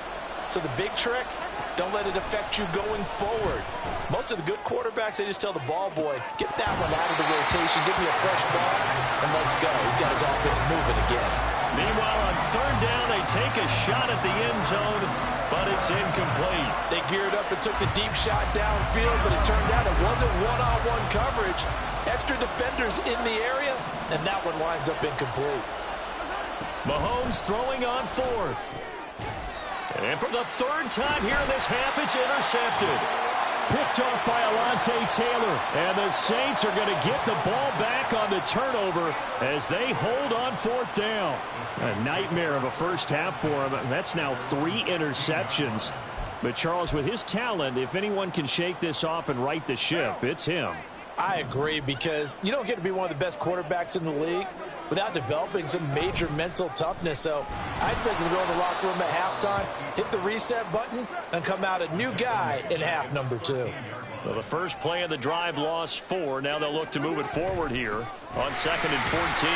So the big trick, don't let it affect you going forward. Most of the good quarterbacks, they just tell the ball boy, get that one out of the rotation, give me a fresh ball, and let's go. He's got his offense moving again. Meanwhile, on 3rd down, they take a shot at the end zone, but it's incomplete. They geared up and took the deep shot downfield, but it turned out it wasn't one-on-one coverage. Extra defenders in the area, and that one winds up incomplete. Mahomes throwing on 4th. And for the 3rd time here in this half, it's intercepted. Picked off by Alontae Taylor. And the Saints are going to get the ball back on the turnover as they hold on 4th down. A nightmare of a first half for him. That's now 3 interceptions. But Charles, with his talent, if anyone can shake this off and right the ship, it's him. I agree, because you don't get to be one of the best quarterbacks in the league without developing some major mental toughness. So I expect him to go in the locker room at halftime, hit the reset button, and come out a new guy in half number 2. Well, the first play of the drive lost 4. Now they'll look to move it forward here on 2nd and 14.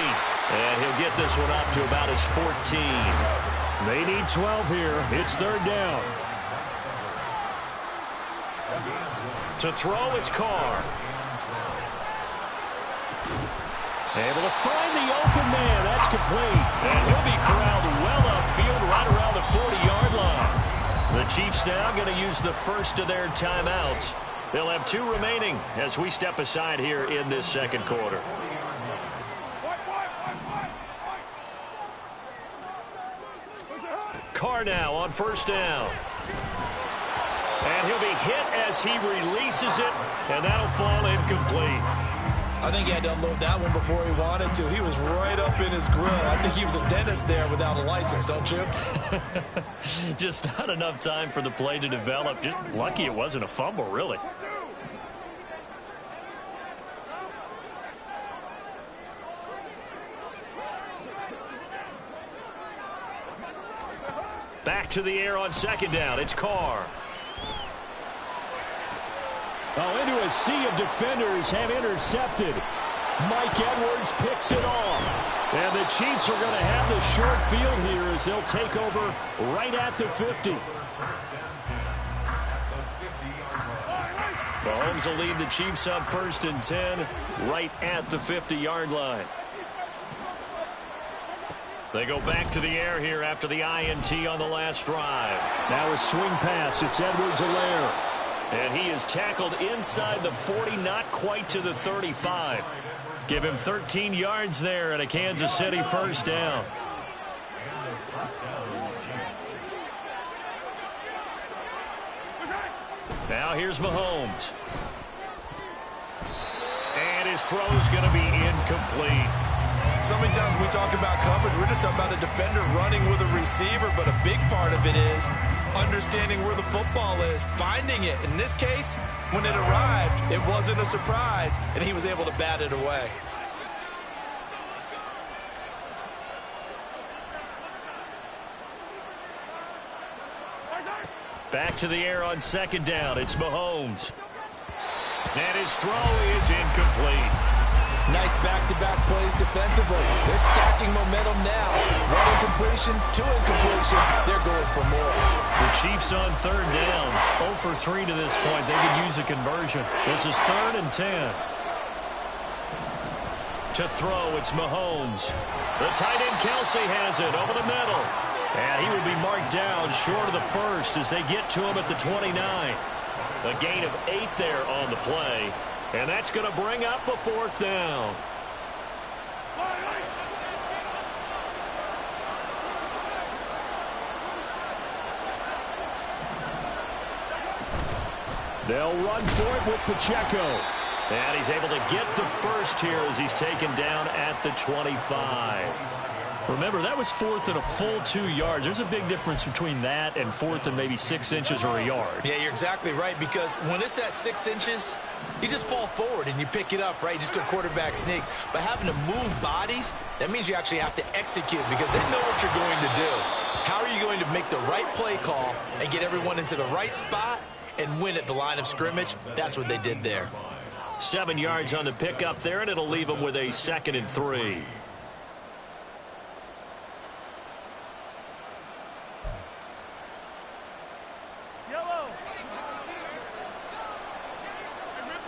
And he'll get this one up to about his 14. They need 12 here. It's 3rd down. To throw, it's Carr. Able to find the open man. That's complete. And he'll be corralled well upfield right around the 40-yard line. The Chiefs now going to use the first of their timeouts. They'll have 2 remaining as we step aside here in this 2nd quarter. Carr now on 1st down. And he'll be hit as he releases it, and that'll fall incomplete. I think he had to unload that one before he wanted to. He was right up in his grill. I think he was a dentist there without a license, don't you? Just not enough time for the play to develop. Just lucky it wasn't a fumble, really. Back to the air on 2nd down. It's Carr. Oh, into a sea of defenders have intercepted. Mike Edwards picks it off. And the Chiefs are going to have the short field here as they'll take over right at the 50. Mahomes will lead the Chiefs on 1st and 10 right at the 50-yard line. They go back to the air here after the INT on the last drive. Now a swing pass. It's Edwards-Helaire. And he is tackled inside the 40, not quite to the 35. Give him 13 yards there and a Kansas City 1st down. Now here's Mahomes. And his throw's going to be incomplete. So many times when we talk about coverage, we're just talking about a defender running with a receiver, but a big part of it is understanding where the football is, finding it. In this case, when it arrived, it wasn't a surprise, and he was able to bat it away. Back to the air on 2nd down. It's Mahomes. And his throw is incomplete. Nice back-to-back plays defensively. They're stacking momentum now. 1 incompletion, 2 incompletion. They're going for more. The Chiefs on 3rd down. 0 for 3 to this point. They could use a conversion. This is 3rd and 10. To throw, it's Mahomes. The tight end Kelsey has it over the middle. And he will be marked down short of the 1st as they get to him at the 29. A gain of 8 there on the play. And that's going to bring up a 4th down. They'll run for it with Pacheco. And he's able to get the 1st here as he's taken down at the 25. Remember, that was 4th and a full 2 yards. There's a big difference between that and 4th and maybe 6 inches or a yard. Yeah, you're exactly right, because when it's at 6 inches, you just fall forward and you pick it up, right? You just go quarterback sneak. But having to move bodies, that means you actually have to execute because they know what you're going to do. How are you going to make the right play call and get everyone into the right spot and win at the line of scrimmage? That's what they did there. 7 yards on the pickup there, and it'll leave them with a 2nd and 3.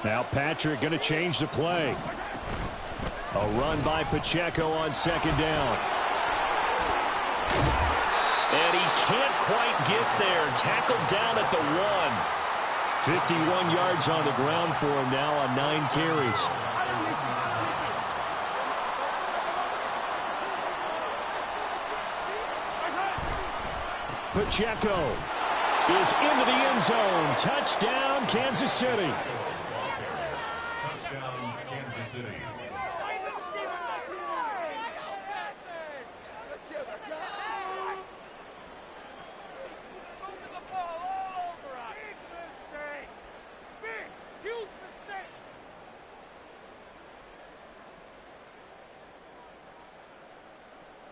Now Patrick going to change the play. A run by Pacheco on 2nd down. And he can't quite get there. Tackled down at the 1. 51 yards on the ground for him now on 9 carries. Pacheco is into the end zone. Touchdown, Kansas City. Touchdown, Kansas City.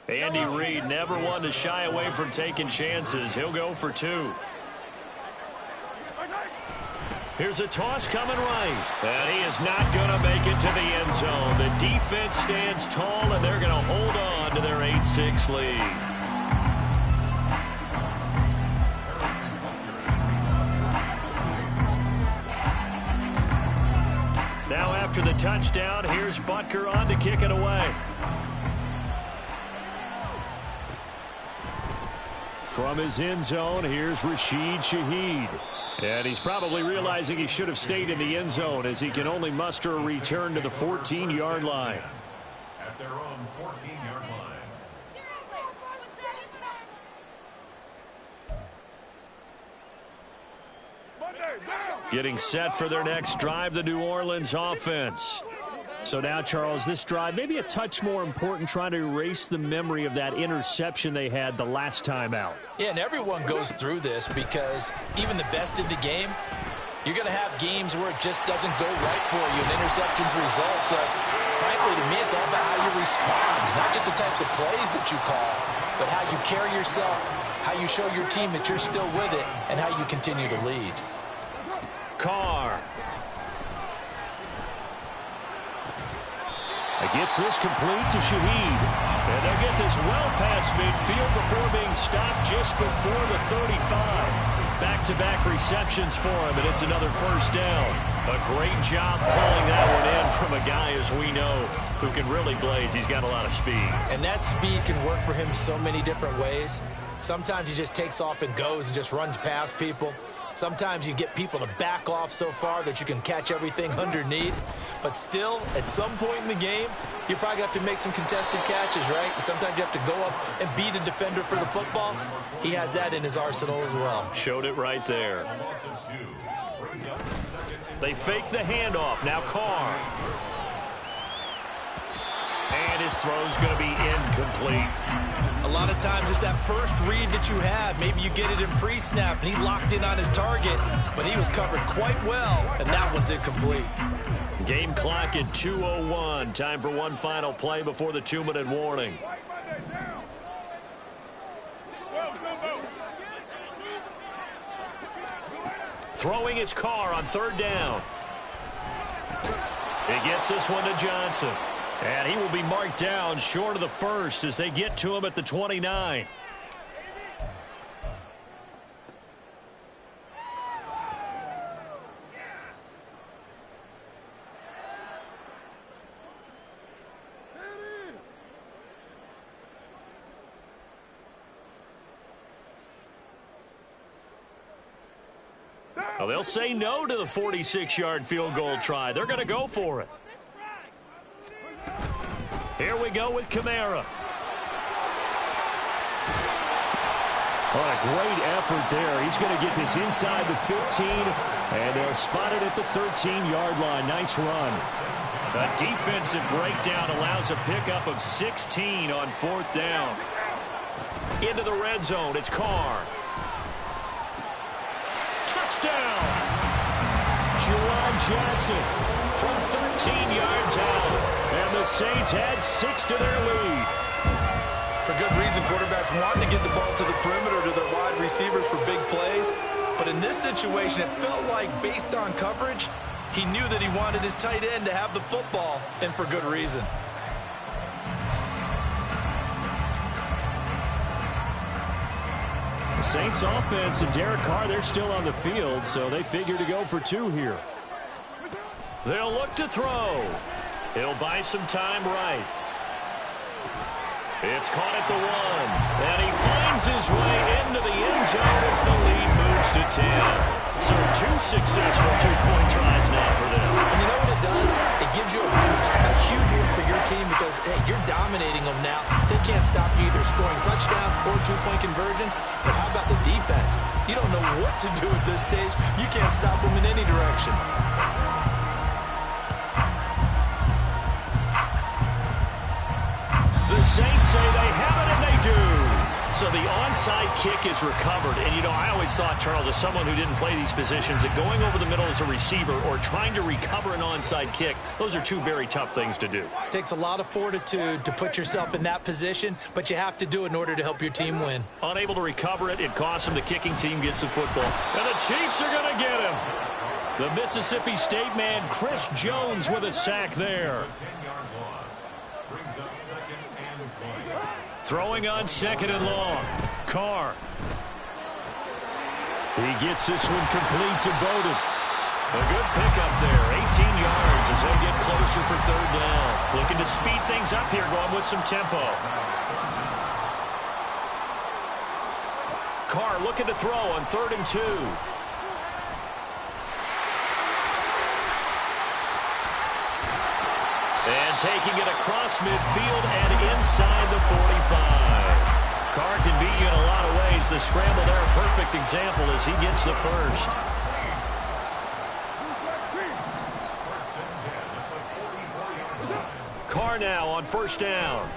Andy Reid never one to shy away from taking chances. He'll go for 2. Here's a toss coming right. And he is not going to make it to the end zone. The defense stands tall, and they're going to hold on to their 8-6 lead. Now after the touchdown, here's Butker on to kick it away. From his end zone, here's Rashid Shaheed. And he's probably realizing he should have stayed in the end zone as he can only muster a return to the 14-yard line. At their own 14-yard line. Getting set for their next drive, the New Orleans offense. So now, Charles, this drive maybe a touch more important, trying to erase the memory of that interception they had the last time out. Yeah, and everyone goes through this because even the best in the game, you're going to have games where it just doesn't go right for you, and interceptions result. So, frankly, to me, it's all about how you respond, not just the types of plays that you call, but how you carry yourself, how you show your team that you're still with it, and how you continue to lead. Carr. Gets this complete to Shaheed. And they'll get this well past midfield before being stopped just before the 35. Back-to-back receptions for him, and it's another first down. A great job pulling that one in from a guy, as we know, who can really blaze. He's got a lot of speed. And that speed can work for him so many different ways. Sometimes he just takes off and goes and just runs past people. Sometimes you get people to back off so far that you can catch everything underneath. But still, at some point in the game, you probably have to make some contested catches, right? Sometimes you have to go up and beat a defender for the football. He has that in his arsenal as well. Showed it right there. They fake the handoff. Now Carr. And his throw's going to be incomplete. A lot of times it's that first read that you have. Maybe you get it in pre-snap, and he locked in on his target, but he was covered quite well, and that one's incomplete. Game clock at 2:01. Time for one final play before the 2-minute warning. Throwing his Carr on 3rd down. He gets this one to Johnson. And he will be marked down short of the first as they get to him at the 29. Well, they'll say no to the 46-yard field goal try. They're going to go for it. Here we go with Kamara. What a great effort there. He's going to get this inside the 15, and they'll spot it at the 13-yard line. Nice run. A defensive breakdown allows a pickup of 16 on 4th down. Into the red zone, it's Carr. Touchdown! Juwan Johnson From 13 yards out. and the Saints add 6 to their lead. For good reason, quarterbacks want to get the ball to the perimeter to their wide receivers for big plays. But in this situation, it felt like, based on coverage, he knew that he wanted his tight end to have the football, and for good reason. The Saints offense and Derek Carr, they're still on the field, so they figure to go for 2 here. They'll look to throw. He'll buy some time right. It's caught at the 1, and he finds his way into the end zone as the lead moves to 10. So 2 successful 2-point tries now for them. And you know what it does? It gives you a boost, a huge one for your team because, hey, you're dominating them now. They can't stop you either scoring touchdowns or 2-point conversions. But how about the defense? You don't know what to do at this stage. You can't stop them in any direction. The Saints say they have it, and they do. So the onside kick is recovered. And, you know, I always thought, Charles, as someone who didn't play these positions, that going over the middle as a receiver or trying to recover an onside kick, those are 2 very tough things to do. It takes a lot of fortitude to put yourself in that position, but you have to do it in order to help your team win. Unable to recover it, it costs them. The kicking team gets the football. And the Chiefs are going to get him. The Mississippi State man, Chris Jones, with a sack there. Throwing on 2nd and long. Carr. He gets this one complete to Bowden. A good pickup there. 18 yards as they get closer for 3rd down. Looking to speed things up here, going with some tempo. Carr looking to throw on 3rd and 2. And taking it across midfield and inside the 45. Carr can beat you in a lot of ways. The scramble there, a perfect example as he gets the first. Carr now on 1st down.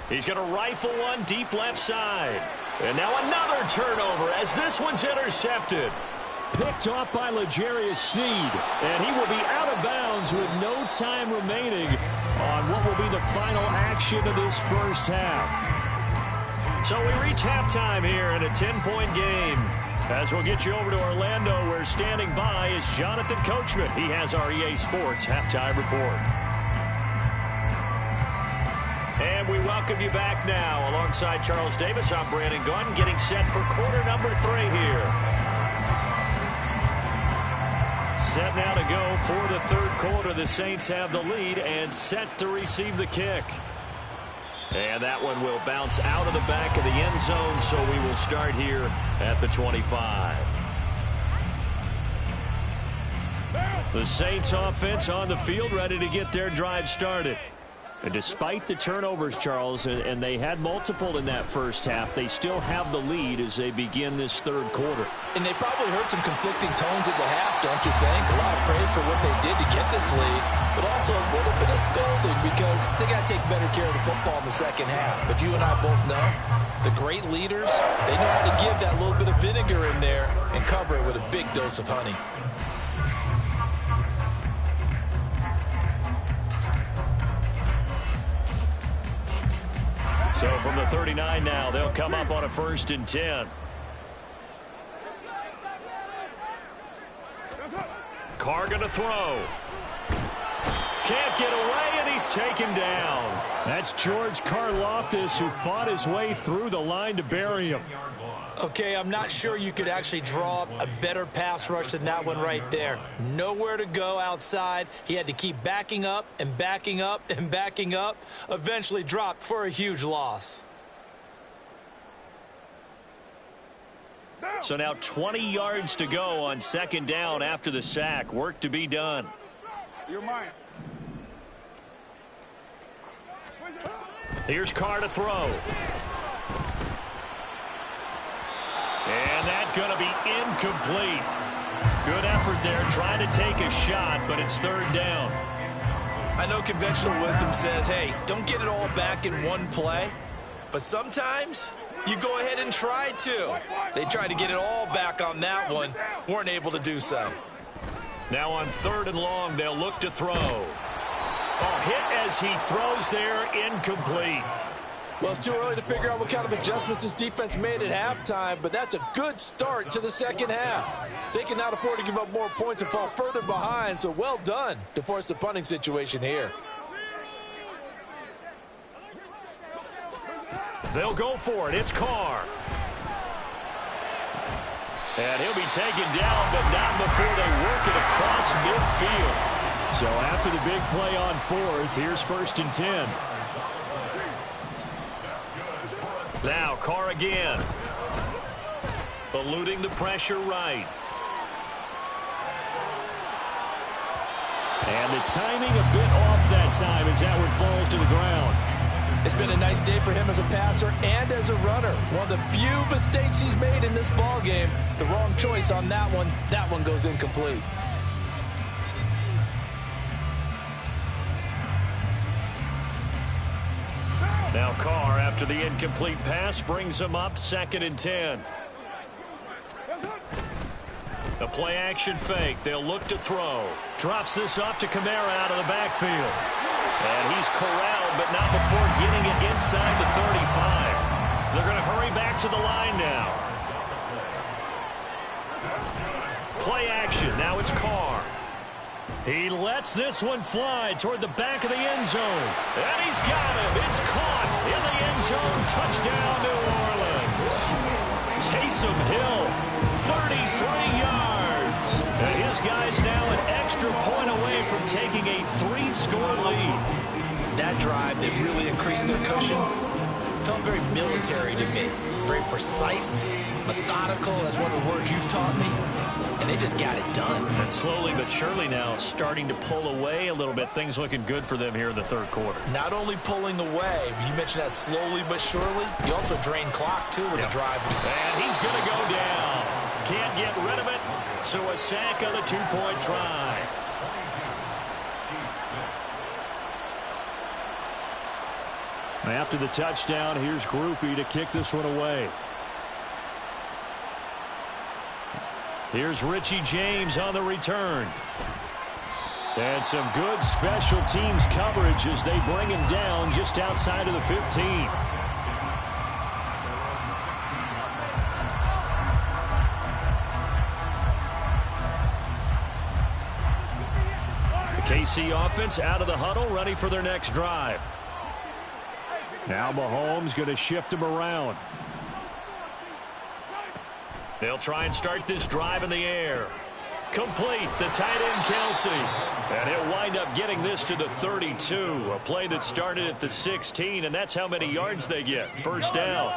He's going to rifle one deep left side. And now another turnover as this one's intercepted. Picked off by L'Jarius Sneed, and he will be out of bounds with no time remaining on what will be the final action of this first half. So we reach halftime here in a 10-point game. As we'll get you over to Orlando, where standing by is Jonathan Coachman. He has our EA Sports halftime report. And we welcome you back now. Alongside Charles Davis, I'm Brandon Gunn, getting set for quarter number 3 here. Set now to go for the 3rd quarter. The Saints have the lead and set to receive the kick. And that one will bounce out of the back of the end zone, so we will start here at the 25. The Saints offense on the field, ready to get their drive started. And despite the turnovers, Charles, and they had multiple in that first half, they still have the lead as they begin this 3rd quarter. And they probably heard some conflicting tones at the half, don't you think? A lot of praise for what they did to get this lead, but also a little bit of scolding because they got to take better care of the football in the second half. But you and I both know the great leaders, they know how to give that little bit of vinegar in there and cover it with a big dose of honey. So from the 39 now, they'll come up on a 1st and 10. Carr going to throw. Can't get away, and he's taken down. That's George Karlaftis, who fought his way through the line to bury him. Okay, I'm not sure you could actually draw up a better pass rush than that one right there. Nowhere to go outside. He had to keep backing up and backing up and backing up. Eventually dropped for a huge loss. So now 20 yards to go on 2nd down after the sack. Work to be done. You're mine. Here's Carr to throw. going to be incomplete. Good effort there trying to take a shot, but it's third down. I know conventional wisdom says, hey, don't get it all back in one play. But sometimes you go ahead and try to. They tried to get it all back on that one. Weren't able to do so. Now on third and long, they'll look to throw. Oh, hit as he throws there, incomplete. Well, it's too early to figure out what kind of adjustments this defense made at halftime, but that's a good start to the second half. They cannot afford to give up more points and fall further behind, so well done to force the punting situation here. They'll go for it. It's Carr. And he'll be taken down, but not before they work it across midfield. So after the big play on fourth, here's first and 10. Now Carr again. Eluding the pressure right. And the timing a bit off that time as that one falls to the ground. It's been a nice day for him as a passer and as a runner. One of the few mistakes he's made in this ball game. The wrong choice on that one. That one goes incomplete. Now Carr, after the incomplete pass, brings him up second and 10. The play action fake. They'll look to throw. Drops this off to Kamara out of the backfield. And he's corralled, but not before getting it inside the 35. They're going to hurry back to the line now. Play action. Now it's Carr. He lets this one fly toward the back of the end zone. And he's got him. It's caught in the end zone. Touchdown, New Orleans. Taysom Hill, 33 yards. And his guy's now an extra point away from taking a 3-score lead. That drive that really increased their cushion felt very military to me. Very precise, methodical, that's one of the words you've taught me. And they just got it done. And slowly but surely now starting to pull away a little bit. Things looking good for them here in the third quarter. Not only pulling away, you mentioned that slowly but surely. You also drain clock, too, with the drive. And he's going to go down. Can't get rid of it. So a sack on the two-point try. After the touchdown, here's Groupie to kick this one away. Here's Richie James on the return. And some good special teams coverage as they bring him down just outside of the 15. The KC offense out of the huddle, ready for their next drive. Now Mahomes going to shift him around. They'll try and start this drive in the air. Complete, the tight end Kelsey. And he'll wind up getting this to the 32. A play that started at the 16, and that's how many yards they get. First down.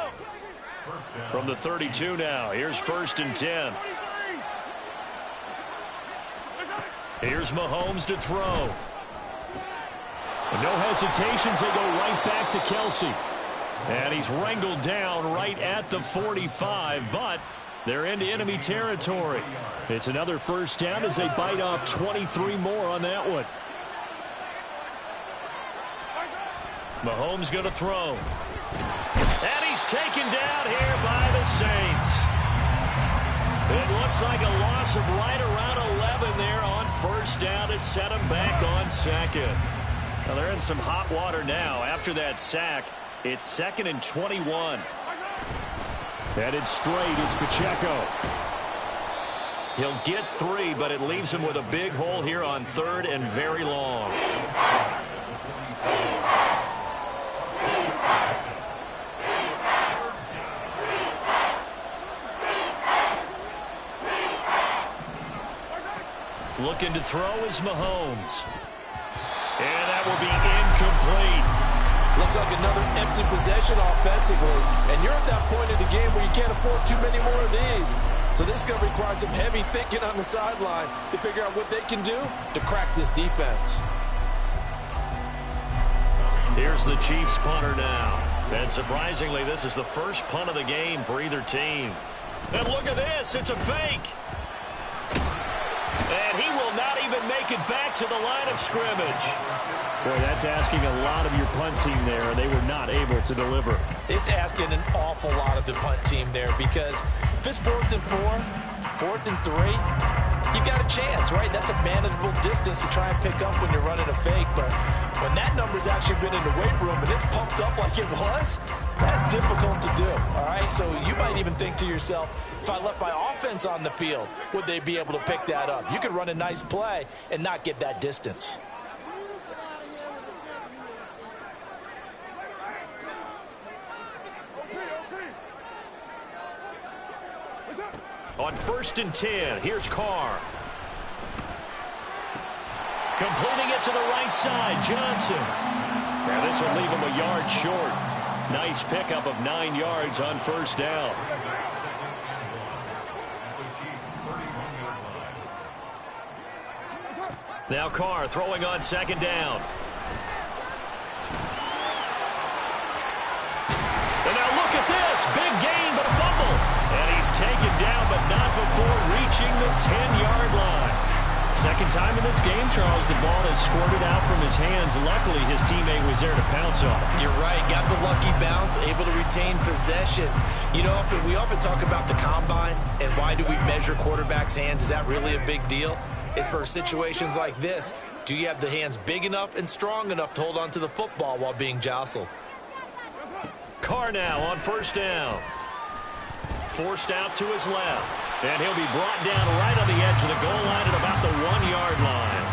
From the 32 now. Here's first and 10. Here's Mahomes to throw. And no hesitations, they go right back to Kelsey. And he's wrangled down right at the 45, but they're into enemy territory. It's another first down as they bite off 23 more on that one. Mahomes going to throw. And he's taken down here by the Saints. It looks like a loss of right around 11 there on first down to set him back on second. Now they're in some hot water now. After that sack, it's second and 21. Headed straight, it's Pacheco. He'll get 3, but it leaves him with a big hole here on third and very long. Looking to throw is Mahomes. And that will be incomplete. Looks like another empty possession offensively. And you're at that point in the game where you can't afford too many more of these. So this is going to require some heavy thinking on the sideline to figure out what they can do to crack this defense. Here's the Chiefs punter now. And surprisingly, this is the first punt of the game for either team. And look at this. It's a fake. And he will not even make it back to the line of scrimmage. Boy, that's asking a lot of your punt team there, and they were not able to deliver. It's asking an awful lot of the punt team there because if it's 4th and 4, 4th and 3, you've got a chance, right? That's a manageable distance to try and pick up when you're running a fake. But when that number's actually been in the weight room and it's pumped up like it was, that's difficult to do, all right? So you might even think to yourself, if I left my offense on the field, would they be able to pick that up? You could run a nice play and not get that distance. On 1st and 10, here's Carr. Completing it to the right side, Johnson. And this will leave him a yard short. Nice pickup of 9 yards on 1st down. Now Carr throwing on 2nd down. And now look at this. Big gain, but a fumble. And he's taken down, but not before reaching the 10-yard line. Second time in this game, Charles, the ball has squirted out from his hands. Luckily, his teammate was there to pounce on it. You're right. Got the lucky bounce, able to retain possession. You know, we often talk about the combine and why do we measure quarterbacks' hands. Is that really a big deal? It's for situations like this. Do you have the hands big enough and strong enough to hold on to the football while being jostled? Carr now on 1st down. Forced out to his left. And he'll be brought down right on the edge of the goal line at about the 1-yard line.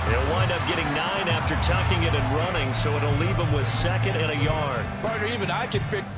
He'll wind up getting 9 after tucking it and running, so it'll leave him with 2nd and a yard. Partner, even I can figure